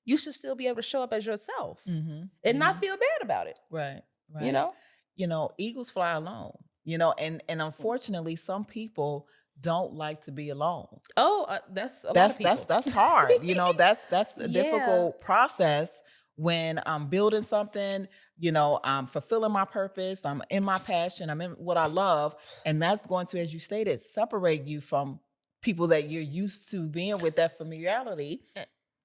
you should still be able to show up as yourself and not feel bad about it. Right. Right. Eagles fly alone, and unfortunately some people don't like to be alone. Oh, that's a lot of people. That's hard. That's a difficult process when I'm building something, I'm fulfilling my purpose, I'm in my passion, I'm in what I love. And that's going to, as you stated, separate you from people that you're used to being with, that familiarity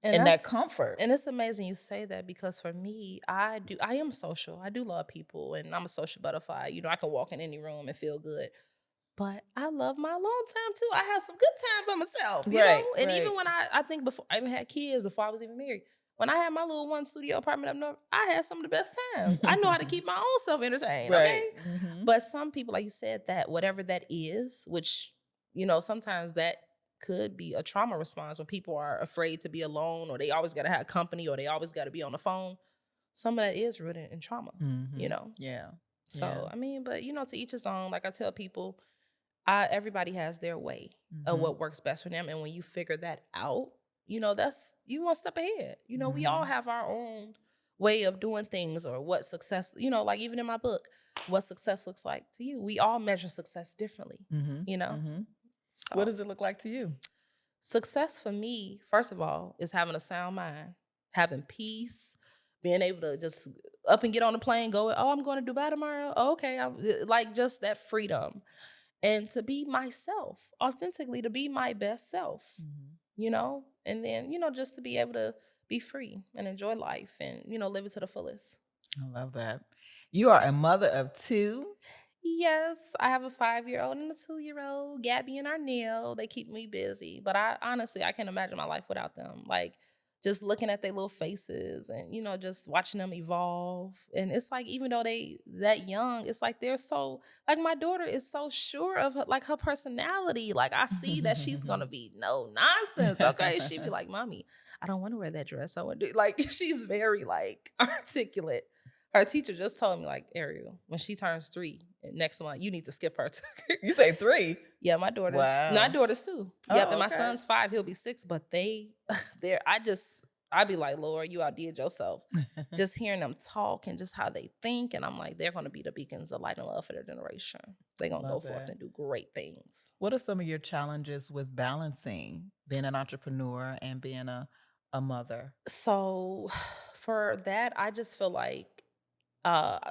and that comfort. And it's amazing you say that because for me, I am social. I do love people and I'm a social butterfly. I can walk in any room and feel good. But I love my alone time too. I have some good time by myself, you know? And even when I think before I even had kids, before I was even married, when I had my little one studio apartment up north, I had some of the best times. I know how to keep my own self entertained, okay? But some people, like you said, that whatever that is, which, sometimes that could be a trauma response when people are afraid to be alone or they always got to have company or they always got to be on the phone. Some of that is rooted in trauma, Yeah. So, I mean, but, to each his own. Like I tell people, everybody has their way of what works best for them. And when you figure that out, that's you one step ahead. We all have our own way of doing things or what success, like even in my book, what success looks like to you. We all measure success differently, So, what does it look like to you? Success for me, first of all, is having a sound mind, having peace, being able to just up and get on the plane, go, oh, I'm going to Dubai tomorrow. Oh, okay. Like just that freedom. And to be myself, authentically, to be my best self, and then, just to be able to be free and enjoy life and, live it to the fullest. I love that. You are a mother of 2. Yes, I have a 5-year-old and a 2-year-old, Gabby and Arnell. They keep me busy, but I honestly can't imagine my life without them. Like just looking at their little faces and, just watching them evolve. And it's like, even though they that young, it's like they're so, like my daughter is so sure of her, like her personality. Like I see that she's going to be no nonsense. Okay. She'd be like, Mommy, I don't want to wear that dress. I want to do, like, she's very like articulate. Her teacher just told me, like, Ariel, when she turns 3 next month, you need to skip her. You say 3? Yeah, my daughter's, Wow. my daughter's 2. Oh, Yep, and my okay. son's 5, he'll be 6, but I'd be like, Lord, you outdid yourself. Just hearing them talk and just how they think. And I'm like, they're going to be the beacons of light and love for their generation. They're going to go forth and do great things. What are some of your challenges with balancing being an entrepreneur and being a mother? So for that, I just feel like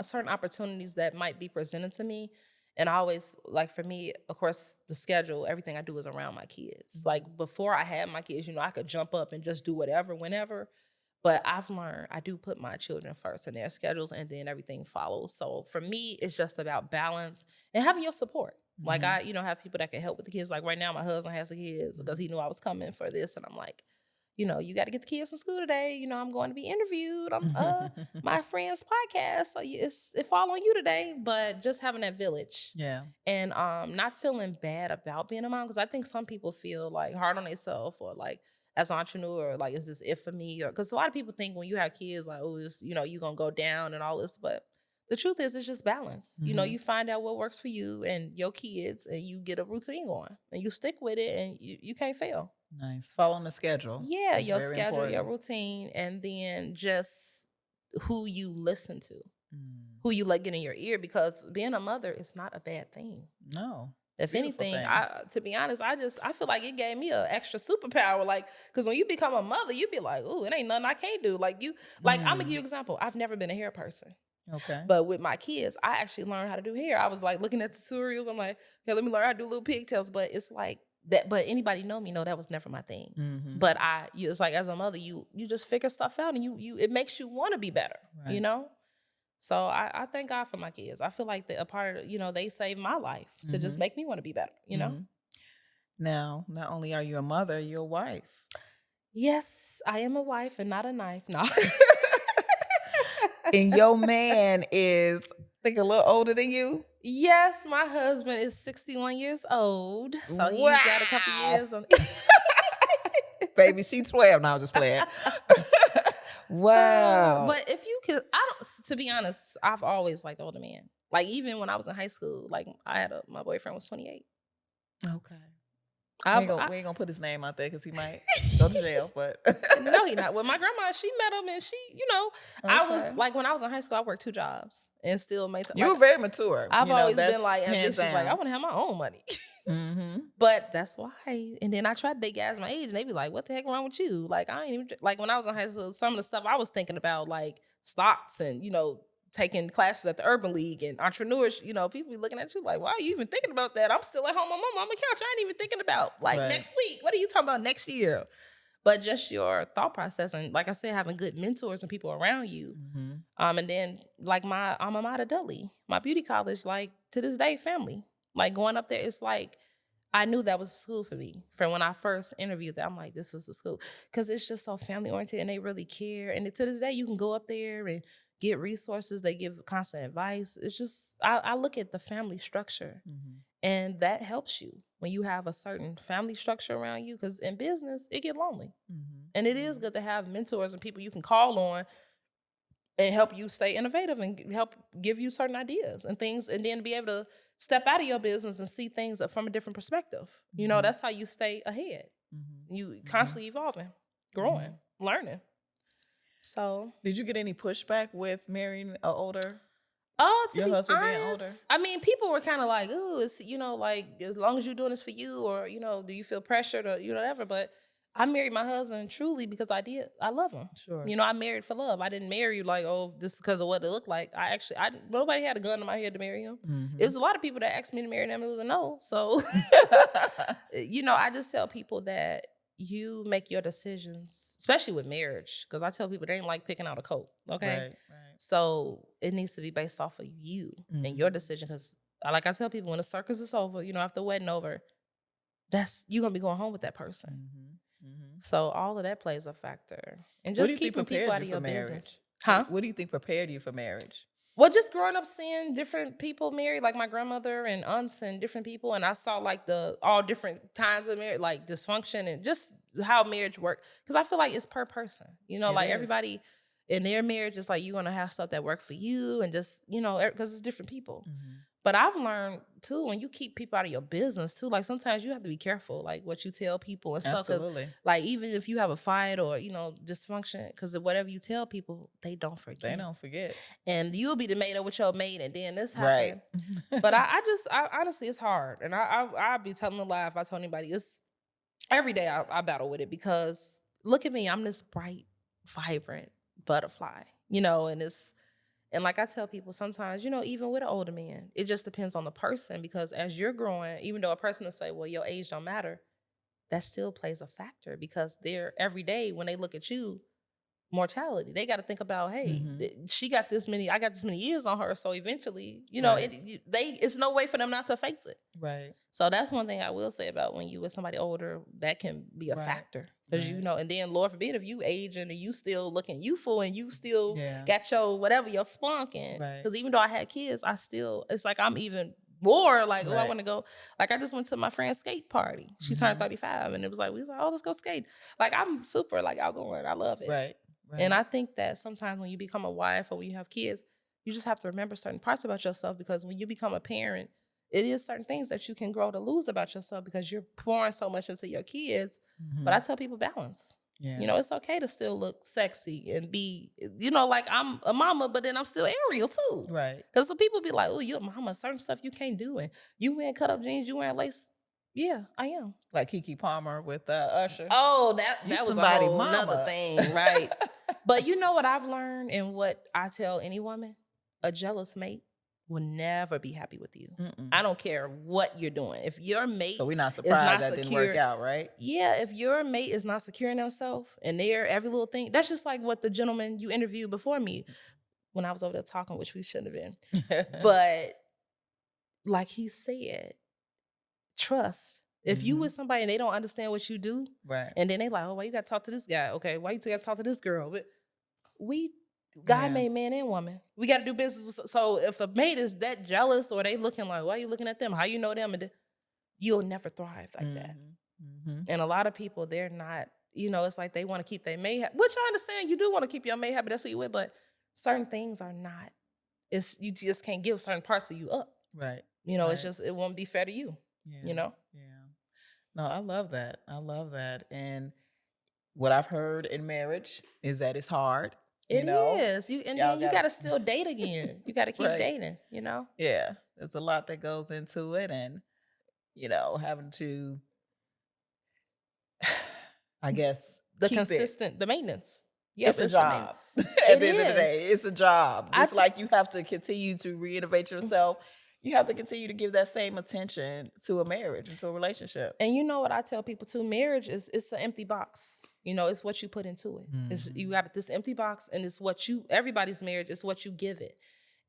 certain opportunities that might be presented to me. And I always, like, for me, of course, the schedule, everything I do is around my kids. Like, before I had my kids, I could jump up and just do whatever, whenever. But I've learned I do put my children first in their schedules, and then everything follows. So for me, it's just about balance and having your support. Like, I, have people that can help with the kids. Like, right now, my husband has the kids because he knew I was coming for this. And I'm like, you got to get the kids from school today. I'm going to be interviewed on my friend's podcast. So it fall on you today. But just having that village. Yeah. And not feeling bad about being a mom. Because I think some people feel like hard on themselves, or like as an entrepreneur, like, is this it for me? Or because a lot of people think when you have kids, like, oh, it's, you're going to go down and all this. But the truth is, it's just balance. You find out what works for you and your kids, and you get a routine going, and you stick with it, and you can't fail. Nice. Following the schedule. Yeah, That's your very schedule, important. your routine, and then just who you listen to, who you let get in your ear, because being a mother is not a bad thing. No. If anything, to be honest, I feel like it gave me an extra superpower. Like, because when you become a mother, you be like, "Ooh, it ain't nothing I can't do." Like I'm gonna give you an example. I've never been a hair person. Okay. But with my kids, I actually learned how to do hair. I was like looking at the tutorials. I'm like, okay, let me learn how to do little pigtails. But it's like that. But anybody know me know that was never my thing. But it's like, as a mother, you just figure stuff out, and you it makes you want to be better. Right. So I thank God for my kids. I feel like a part of, they saved my life to just make me want to be better. Now, not only are you a mother, you're a wife. Yes, I am a wife and not a knife. No. And your man is, I think, a little older than you. Yes, my husband is 61 years old. So he's got a couple years on. Baby, she's 12. No, I'm just playing. Wow. But if you could, to be honest, I've always liked older men. Like, even when I was in high school, like, my boyfriend was 28. Okay. We ain't gonna put his name out there because he might go to jail, but no, he not. Well, my grandma, she met him, and she, I was like, when I was in high school, I worked 2 jobs and still made time. You were very mature. I've always been like ambitious, like, I want to have my own money. But that's why. And then I tried to date guys my age, and they be like, "What the heck wrong with you?" Like, I ain't even like, when I was in high school, some of the stuff I was thinking about, like stocks and taking classes at the Urban League and entrepreneurshship, people be looking at you like, why are you even thinking about that? I'm still at home on my mama's couch. I ain't even thinking about next week. What are you talking about next year? But just your thought process, and like I said, having good mentors and people around you. And then like my alma mater, Dudley, my beauty college, like to this day, family. Like going up there, it's like, I knew that was a school for me. From when I first interviewed that, I'm like, this is the school. Because it's just so family oriented, and they really care. And to this day, you can go up there and get resources. They give constant advice. It's just, I look at the family structure, and that helps you when you have a certain family structure around you. Because in business, it get lonely. And it is good to have mentors and people you can call on and help you stay innovative and help give you certain ideas and things, and then be able to step out of your business and see things from a different perspective. That's how you stay ahead. You constantly evolving, growing, learning. So, did you get any pushback with marrying an older? To your be husband honest, being older? I mean, people were kind of like, "Ooh, it's like as long as you're doing this for you, or do you feel pressured or whatever?" But I married my husband truly because I love him. Sure. I married for love. I didn't marry like, oh, this is because of what it looked like. Nobody had a gun in my head to marry him. It was a lot of people that asked me to marry them. It was a no. So, I just tell people that you make your decisions, especially with marriage, because I tell people they ain't like picking out a coat. Okay. Right. So it needs to be based off of you and your decision. Because like I tell people, when the circus is over, after the wedding over, you're going to be going home with that person. So all of that plays a factor. And What do just you think keeping people prepared out you of for your marriage? business. Huh? What do you think prepared you for marriage? Well, just growing up seeing different people married, like my grandmother and aunts and different people, and I saw like all different kinds of marriage, like dysfunction and just how marriage worked. Because I feel like it's per person, like is. everybody in their marriage is like you're gonna have stuff that work for you, and just because it's different people. But I've learned too, when you keep people out of your business too, like sometimes you have to be careful, like what you tell people and stuff. Because like even if you have a fight or dysfunction, because whatever you tell people, they don't forget. They don't forget. And you'll be the mate of with your mate, and then this happened. Right. But I honestly, it's hard, and I'll be telling a lie if I told anybody. It's every day I battle with it, because look at me, I'm this bright, vibrant butterfly, and like I tell people sometimes, even with an older man, it just depends on the person, because as you're growing, even though a person will say, well, your age don't matter, that still plays a factor, because they're every day when they look at you, mortality, they got to think about, hey, she got this many, I got this many years on her. So eventually, it's no way for them not to face it. Right. So that's one thing I will say about when you with somebody older, that can be a factor. Because, and then Lord forbid, if you aging and you still looking youthful and you still got your whatever, your spunk. Because even though I had kids, it's like I'm even more like, I want to go. Like I just went to my friend's skate party. She turned 35, and it was like, we was like, oh, let's go skate. Like I'm super like outgoing. I love it. Right. And I think that sometimes when you become a wife or when you have kids, you just have to remember certain parts about yourself, because when you become a parent, it is certain things that you can grow to lose about yourself, because you're pouring so much into your kids. But I tell people balance. Yeah. It's okay to still look sexy and be, like I'm a mama, but then I'm still Ariel too. Right. Because some people be like, oh, you're a mama, certain stuff you can't do. And you wearing cut up jeans, you wearing lace. Yeah, I am. Like Keke Palmer with Usher. Oh, that was a whole another thing, right? But you know what I've learned, and what I tell any woman? A jealous mate will never be happy with you. I don't care what you're doing. If your mate, so we're not surprised that didn't work out, right? Yeah, if your mate is not secure in themselves and they're every little thing, that's just like what the gentleman you interviewed before me, when I was over there talking, which we shouldn't have been. But like he said, trust. If you with somebody and they don't understand what you do, right? And then they like, oh, why you got to talk to this guy? Okay, why you got to talk to this girl? But God made man and woman. We got to do business. So if a mate is that jealous, or they looking like, why are you looking at them? How you know them? And you'll never thrive like that. And a lot of people, they're not, it's like they want to keep their mate happy, which I understand. You do want to keep your mate happy. That's what you with. But certain things are not. You just can't give certain parts of you up. Right. It's just, it won't be fair to you. Yeah. Yeah. No, I love that. I love that. And what I've heard in marriage is that it's hard. It is. Then you got to still date again. You got to keep dating, Yeah. There's a lot that goes into it. And, having to, I guess, the maintenance. Yep, it's a job. At the end of the day, it's a job. Just like you have to continue to reinnovate yourself, you have to continue to give that same attention to a marriage and to a relationship. And you know what I tell people too? Marriage it's an empty box. It's what you put into it. It's, you got this empty box, and it's what everybody's marriage is what you give it.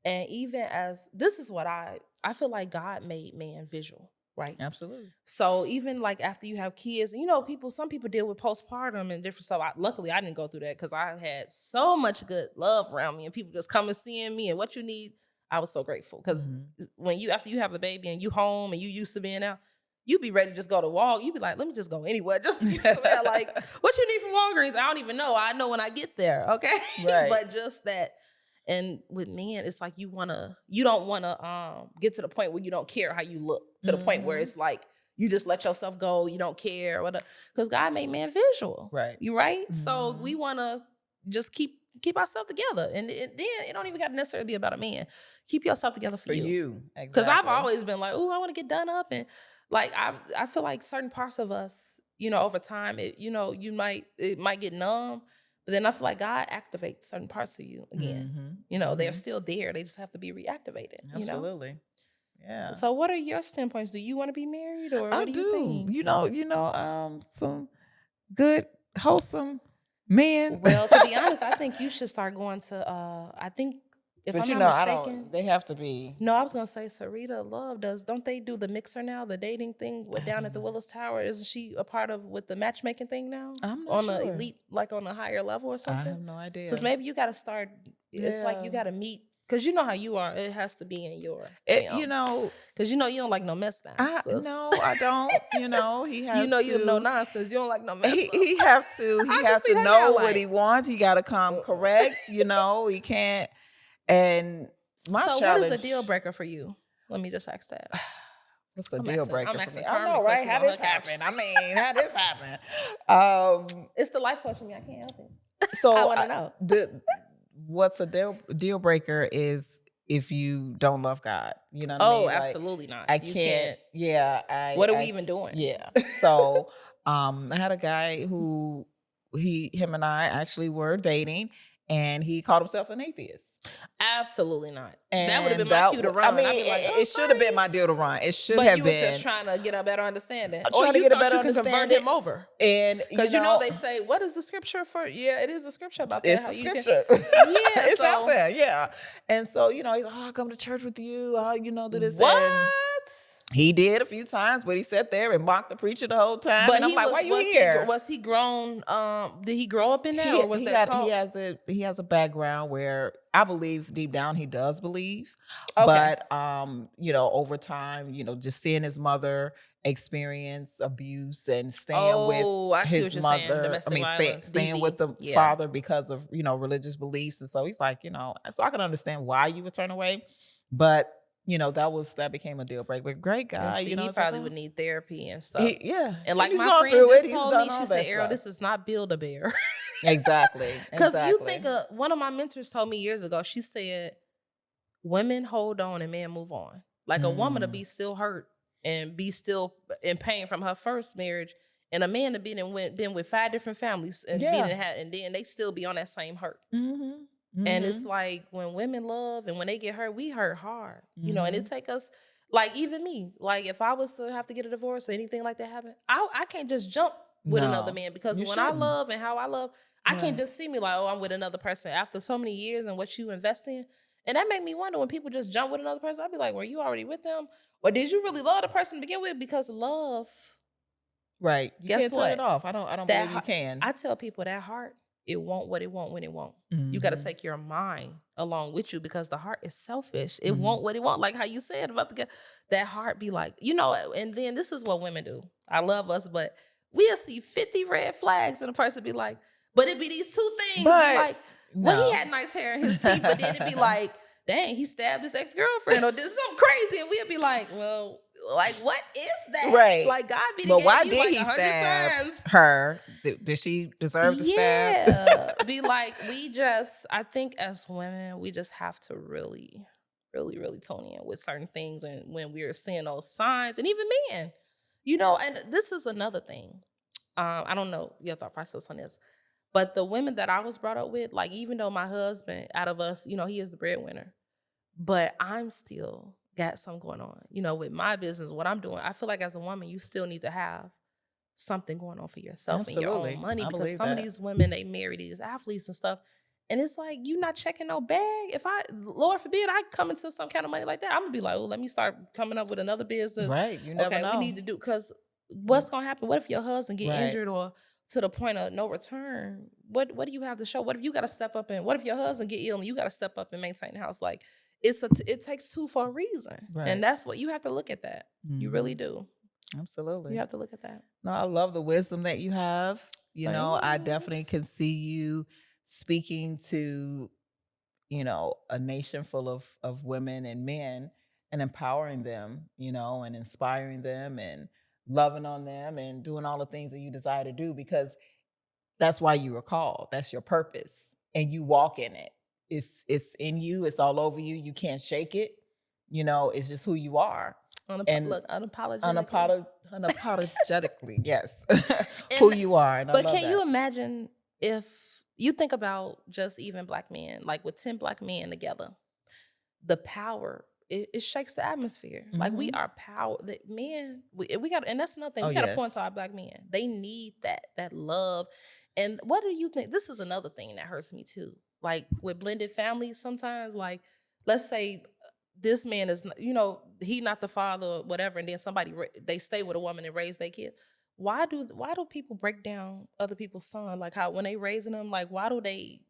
And even as, this is what I feel like God made man visual, right? Absolutely. So even like after you have kids, some people deal with postpartum and different stuff. Luckily, I didn't go through that, because I had so much good love around me, and people just come and seeing me and what you need. I was so grateful, because after you have a baby and you home and you used to being out, you be ready to just go to Walgreens. You be like, let me just go anywhere. Just like, what you need from Walgreens? I don't even know. I know when I get there, okay? Right. But just that. And with men, it's like you don't want to get to the point where you don't care how you look, to the point where it's like you just let yourself go. You don't care. Because God made man visual. Right. You right? So we want to just keep ourselves together. And then it don't even got to necessarily be about a man. Keep yourself together for you. Exactly. Because I've always been like, oh, I want to get done up. And like, I feel like certain parts of us, over time, it might get numb. But then I feel like God activates certain parts of you again. They're still there. They just have to be reactivated. Absolutely. Yeah. So what are your standpoints? Do you want to be married, or what do you think? Some good, wholesome men. Well, to be honest, I think you should start going to, I think if But I'm you not know, mistaken. they have to be. No, I was gonna say Sarita Love don't they do the mixer now, the dating thing with down at the Willis Tower? Isn't she a part of with the matchmaking thing now? I'm not on sure. the elite, like on a higher level or I something? have no idea. Because maybe you gotta start, it's like you gotta meet, because you know how you are, it has to be in your you know, because you know you don't like no mess now. no, I don't. You know, he has You know to. you no nonsense. You don't like no mess. He have to. He have to know what he wants. He got to come correct. You know, he can't. And my so challenge. what is a deal breaker for you? Let me just ask that. What's a deal breaker for me? I Carmen know, right? How this happen? I mean, how this happen? It's the life question. I can't help it. So I want to know. What's a deal breaker is if you don't love God. You know what I mean? Oh, absolutely not. I can't. Yeah. What are we even doing? Yeah. So I had a guy who him and I actually were dating, and he called himself an atheist. Absolutely not. And that would have been my cue to run. I mean, I'd be like, it should have been my deal to run. It should have been. But you was just trying to get a better understanding. Trying to get a better understanding. Convert him over. And because you know they say, what is the scripture for? Yeah, it is a scripture about that. It's a scripture. Yeah, it's out there. Yeah. And so, you know, he's like, oh, I'll come to church with you. Oh, you know, do this. What? And he did a few times, but he sat there and mocked the preacher the whole time. But and I'm like, why you here? Was he grown? Did he grow up in that, or was that talk? He has a background where I believe deep down he does believe. Okay. But you know, over time, you know, just seeing his mother experience abuse and staying with his mother. Staying with the father because of, you know, religious beliefs. And so he's like, you know, so I can understand why you would turn away, but you know, that became a deal breaker. But great guy, see, you know, he probably would need therapy and stuff. And like he's my gone friend through just it. told me, she said, Ariel, this is not Build-A-Bear. Exactly. Because you think one of my mentors told me years ago, she said, women hold on and men move on. Like a woman to be still hurt and be still in pain from her first marriage, and a man to been with 5 different families and and then they still be on that same hurt. And it's like when women love and when they get hurt, we hurt hard, you know, and it take us, like even me, like if I was to have to get a divorce or anything like that happen, I can't just jump with another man, because when I love and how I love, I can't just see me like, oh, I'm with another person after so many years and what you invest in. And that make me wonder when people just jump with another person, I'd be like, were you already with them? Or did you really love the person to begin with? Because love. Right. You guess can't what? turn it off. I don't believe you can. I tell people that heart, it won't what it won't when it won't. You got to take your mind along with you, because the heart is selfish. It won't what it won't. Like how you said about that heart be like, you know, and then this is what women do. I love us, but we'll see 50 red flags and a person be like, but it be these 2 things. But, like, well, he had nice hair in his teeth, but then it'd be like, dang, he stabbed his ex-girlfriend or did something crazy. And we'd be like, well, like, what is that? Right. Like, God be But why you did like he stab times. her? Did she deserve the stab? Yeah. Be like, I think as women, we just have to really, really, really tune in with certain things. And when we're seeing those signs, and even men, you know, and this is another thing. I don't know your thought process on this. But the women that I was brought up with, like, even though my husband, out of us, you know, he is the breadwinner, but I'm still got something going on, you know, with my business, what I'm doing. I feel like as a woman, you still need to have something going on for yourself and your own money, because some of these women, they marry these athletes and stuff. And it's like, you not checking no bag. If Lord forbid, I come into some kind of money like that, I'm gonna be like, oh, let me start coming up with another business. Right. You never know. We need to do, because what's gonna happen? What if your husband get injured or to the point of no return? What do you have to show? What if you got to step up and what if your husband get ill and you got to step up and maintain the house? Like it takes 2 for a reason. Right. And that's what you have to look at that. You really do. Absolutely. You have to look at that. No, I love the wisdom that you have. You know, I definitely can see you speaking to, you know, a nation full of women and men and empowering them, you know, and inspiring them and loving on them and doing all the things that you desire to do, because that's why you were called. That's your purpose, and you walk in it. It's in you. It's all over you. You can't shake it. You know, it's just who you are. Unapologetically. Unapologetically, yes. Who you are. But can you imagine if you think about just even Black men, like with 10 Black men together, the power, it shakes the atmosphere. Like we are power. That men, we got, and that's another thing. We got to point to our Black men. They need that love. And what do you think? This is another thing that hurts me too. like with blended families sometimes, like let's say this man is, he not the father or whatever, and then they stay with a woman and raise their kid. Why do people break down other people's son? Like how when they raising them, like why do they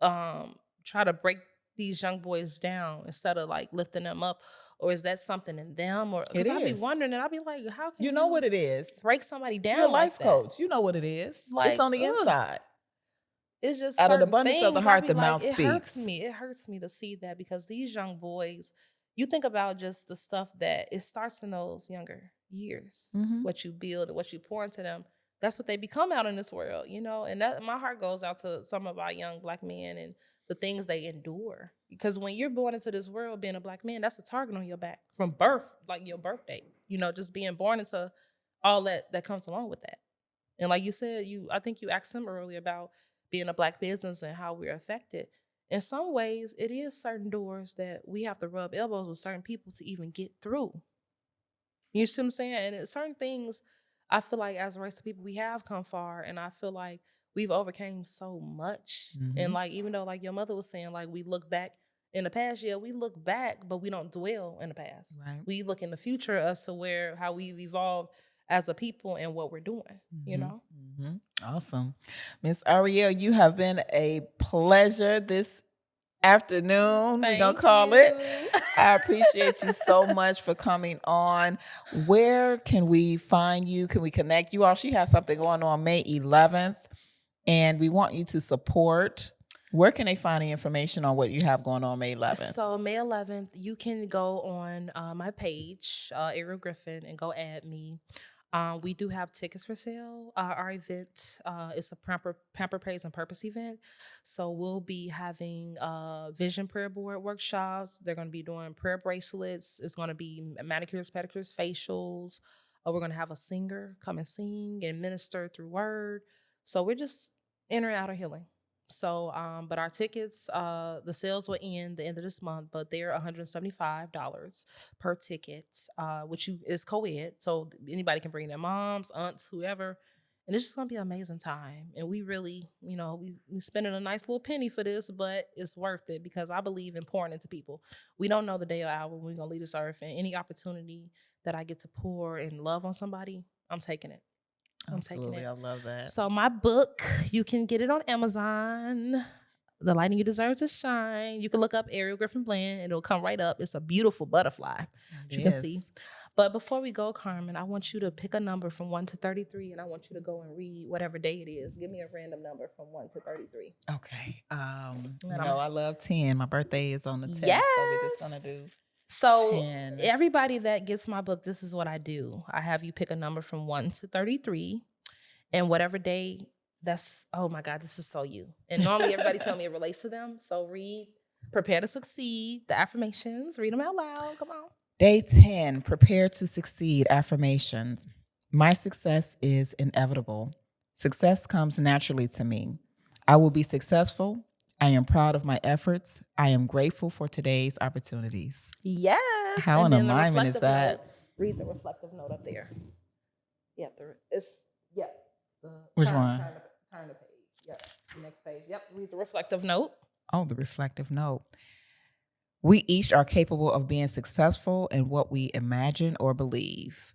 try to break these young boys down instead of like lifting them up? Or is that something in them? Or because I'll be wondering, and I'll be like, how can you know what it is? Break somebody down? You're a life like coach. That? You know what it is. Like, it's on the inside. It's just out of the certain abundance things, of the heart, the like, mouth it speaks. It hurts me to see that, because these young boys, you think about just the stuff that it starts in those younger years. What you build and what you pour into them, that's what they become out in this world, And that my heart goes out to some of our young Black men and the things they endure. Because when you're born into this world being a Black man, that's a target on your back from birth, like your birth date. Just being born into all that comes along with that. And like you said, I think you asked him earlier about being a Black business and how we're affected. In some ways, it is certain doors that we have to rub elbows with certain people to even get through. You see what I'm saying? And it's certain things, I feel like as a race of people, we have come far, and I feel like we've overcame so much. And like, even though like your mother was saying, like we look back in the past, we look back, but we don't dwell in the past. Right. We look in the future as to how we've evolved as a people and what we're doing, Awesome. Miss Ariel, you have been a pleasure this afternoon. We're going to call it. I appreciate you so much for coming on. Where can we find you? Can we connect you all? She has something going on May 11th, and we want you to support. Where can they find the information on what you have going on May 11th? So May 11th, you can go on my page, Ariel Griffin, and go add me. We do have tickets for sale. Our event is a Pamper Praise and Purpose event. So we'll be having vision prayer board workshops. They're going to be doing prayer bracelets. It's going to be manicures, pedicures, facials. We're going to have a singer come and sing and minister through word. So we're just inner and outer healing. So, but our tickets, the sales will end the end of this month, but they're $175 per ticket, which is co-ed. So anybody can bring their moms, aunts, whoever. And it's just going to be an amazing time. And we really, we spending a nice little penny for this, but it's worth it, because I believe in pouring into people. We don't know the day or hour when we're going to leave this earth, and any opportunity that I get to pour and love on somebody, I'm taking it. Absolutely, I love that. So my book, you can get it on Amazon. The Lighting You Deserve to Shine. You can look up Ariel Griffin Bland, and it'll come right up. It's a beautiful butterfly, you can see. But before we go, Carmen, I want you to pick a number from 1 to 33, and I want you to go and read whatever day it is. Give me a random number from 1 to 33. Okay. I love 10. My birthday is on the 10th, so we're just going to do 10. Everybody that gets my book, this is what I do. I have you pick a number from 1 to 33, and whatever day oh my God, this is so you. And normally everybody tell me it relates to them. So read Prepare to Succeed, the affirmations. Read them out loud. Come on. Day 10, Prepare to Succeed, affirmations. My success is inevitable. Success comes naturally to me. I will be successful. I am proud of my efforts. I am grateful for today's opportunities. Yes. How in alignment is that? Read the reflective note up there. Yep. Which one? Turn the page. Yep. Next page. Yep. Read the reflective note. Oh, the reflective note. We each are capable of being successful in what we imagine or believe.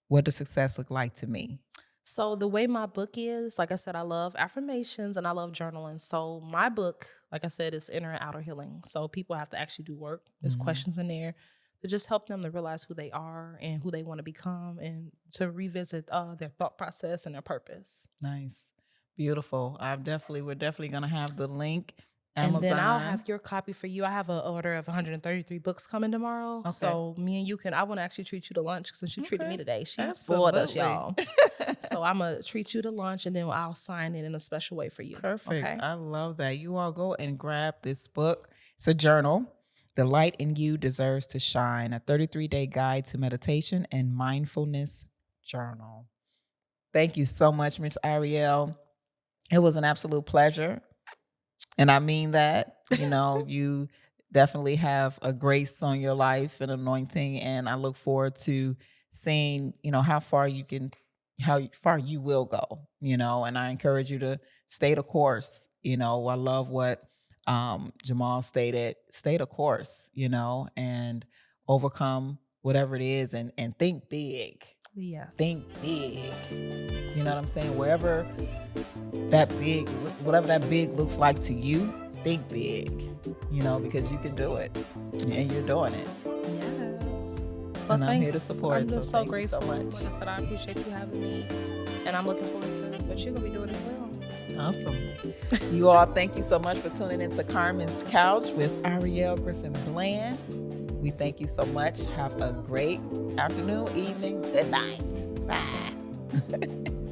What does success look like to me? So the way my book is, like I said, I love affirmations and I love journaling. So my book, like I said, is inner and outer healing. So people have to actually do work. There's questions in there to just help them to realize who they are and who they want to become, and to revisit their thought process and their purpose. Nice. Beautiful. We're definitely going to have the link. Amazon. And then I'll have your copy for you. I have an order of 133 books coming tomorrow. Okay. So me and you I want to actually treat you to lunch, since you treated me today. She spoiled us, y'all. So I'm going to treat you to lunch, and then I'll sign it in a special way for you. Perfect. Okay? I love that. You all go and grab this book. It's a journal. The Light in You Deserves to Shine, a 33-day guide to meditation and mindfulness journal. Thank you so much, Ms. Ariel. It was an absolute pleasure. And I mean that. You definitely have a grace on your life and anointing. And I look forward to seeing, how far you will go, and I encourage you to stay the course. I love what Jamal stated, stay the course, and overcome whatever it is, and think big. Yes. Think big. You know what I'm saying? Whatever that big looks like to you, think big, because you can do it, and you're doing it. Yes. Well, and I'm here to support. I'm just so thank grateful. You so much. Like I said, I appreciate you having me, and I'm looking forward to what you're gonna be doing as well. Awesome. You all, thank you so much for tuning into Carmen's Couch with Ariel Griffin Bland. We thank you so much. Have a great afternoon, evening, good night. Bye.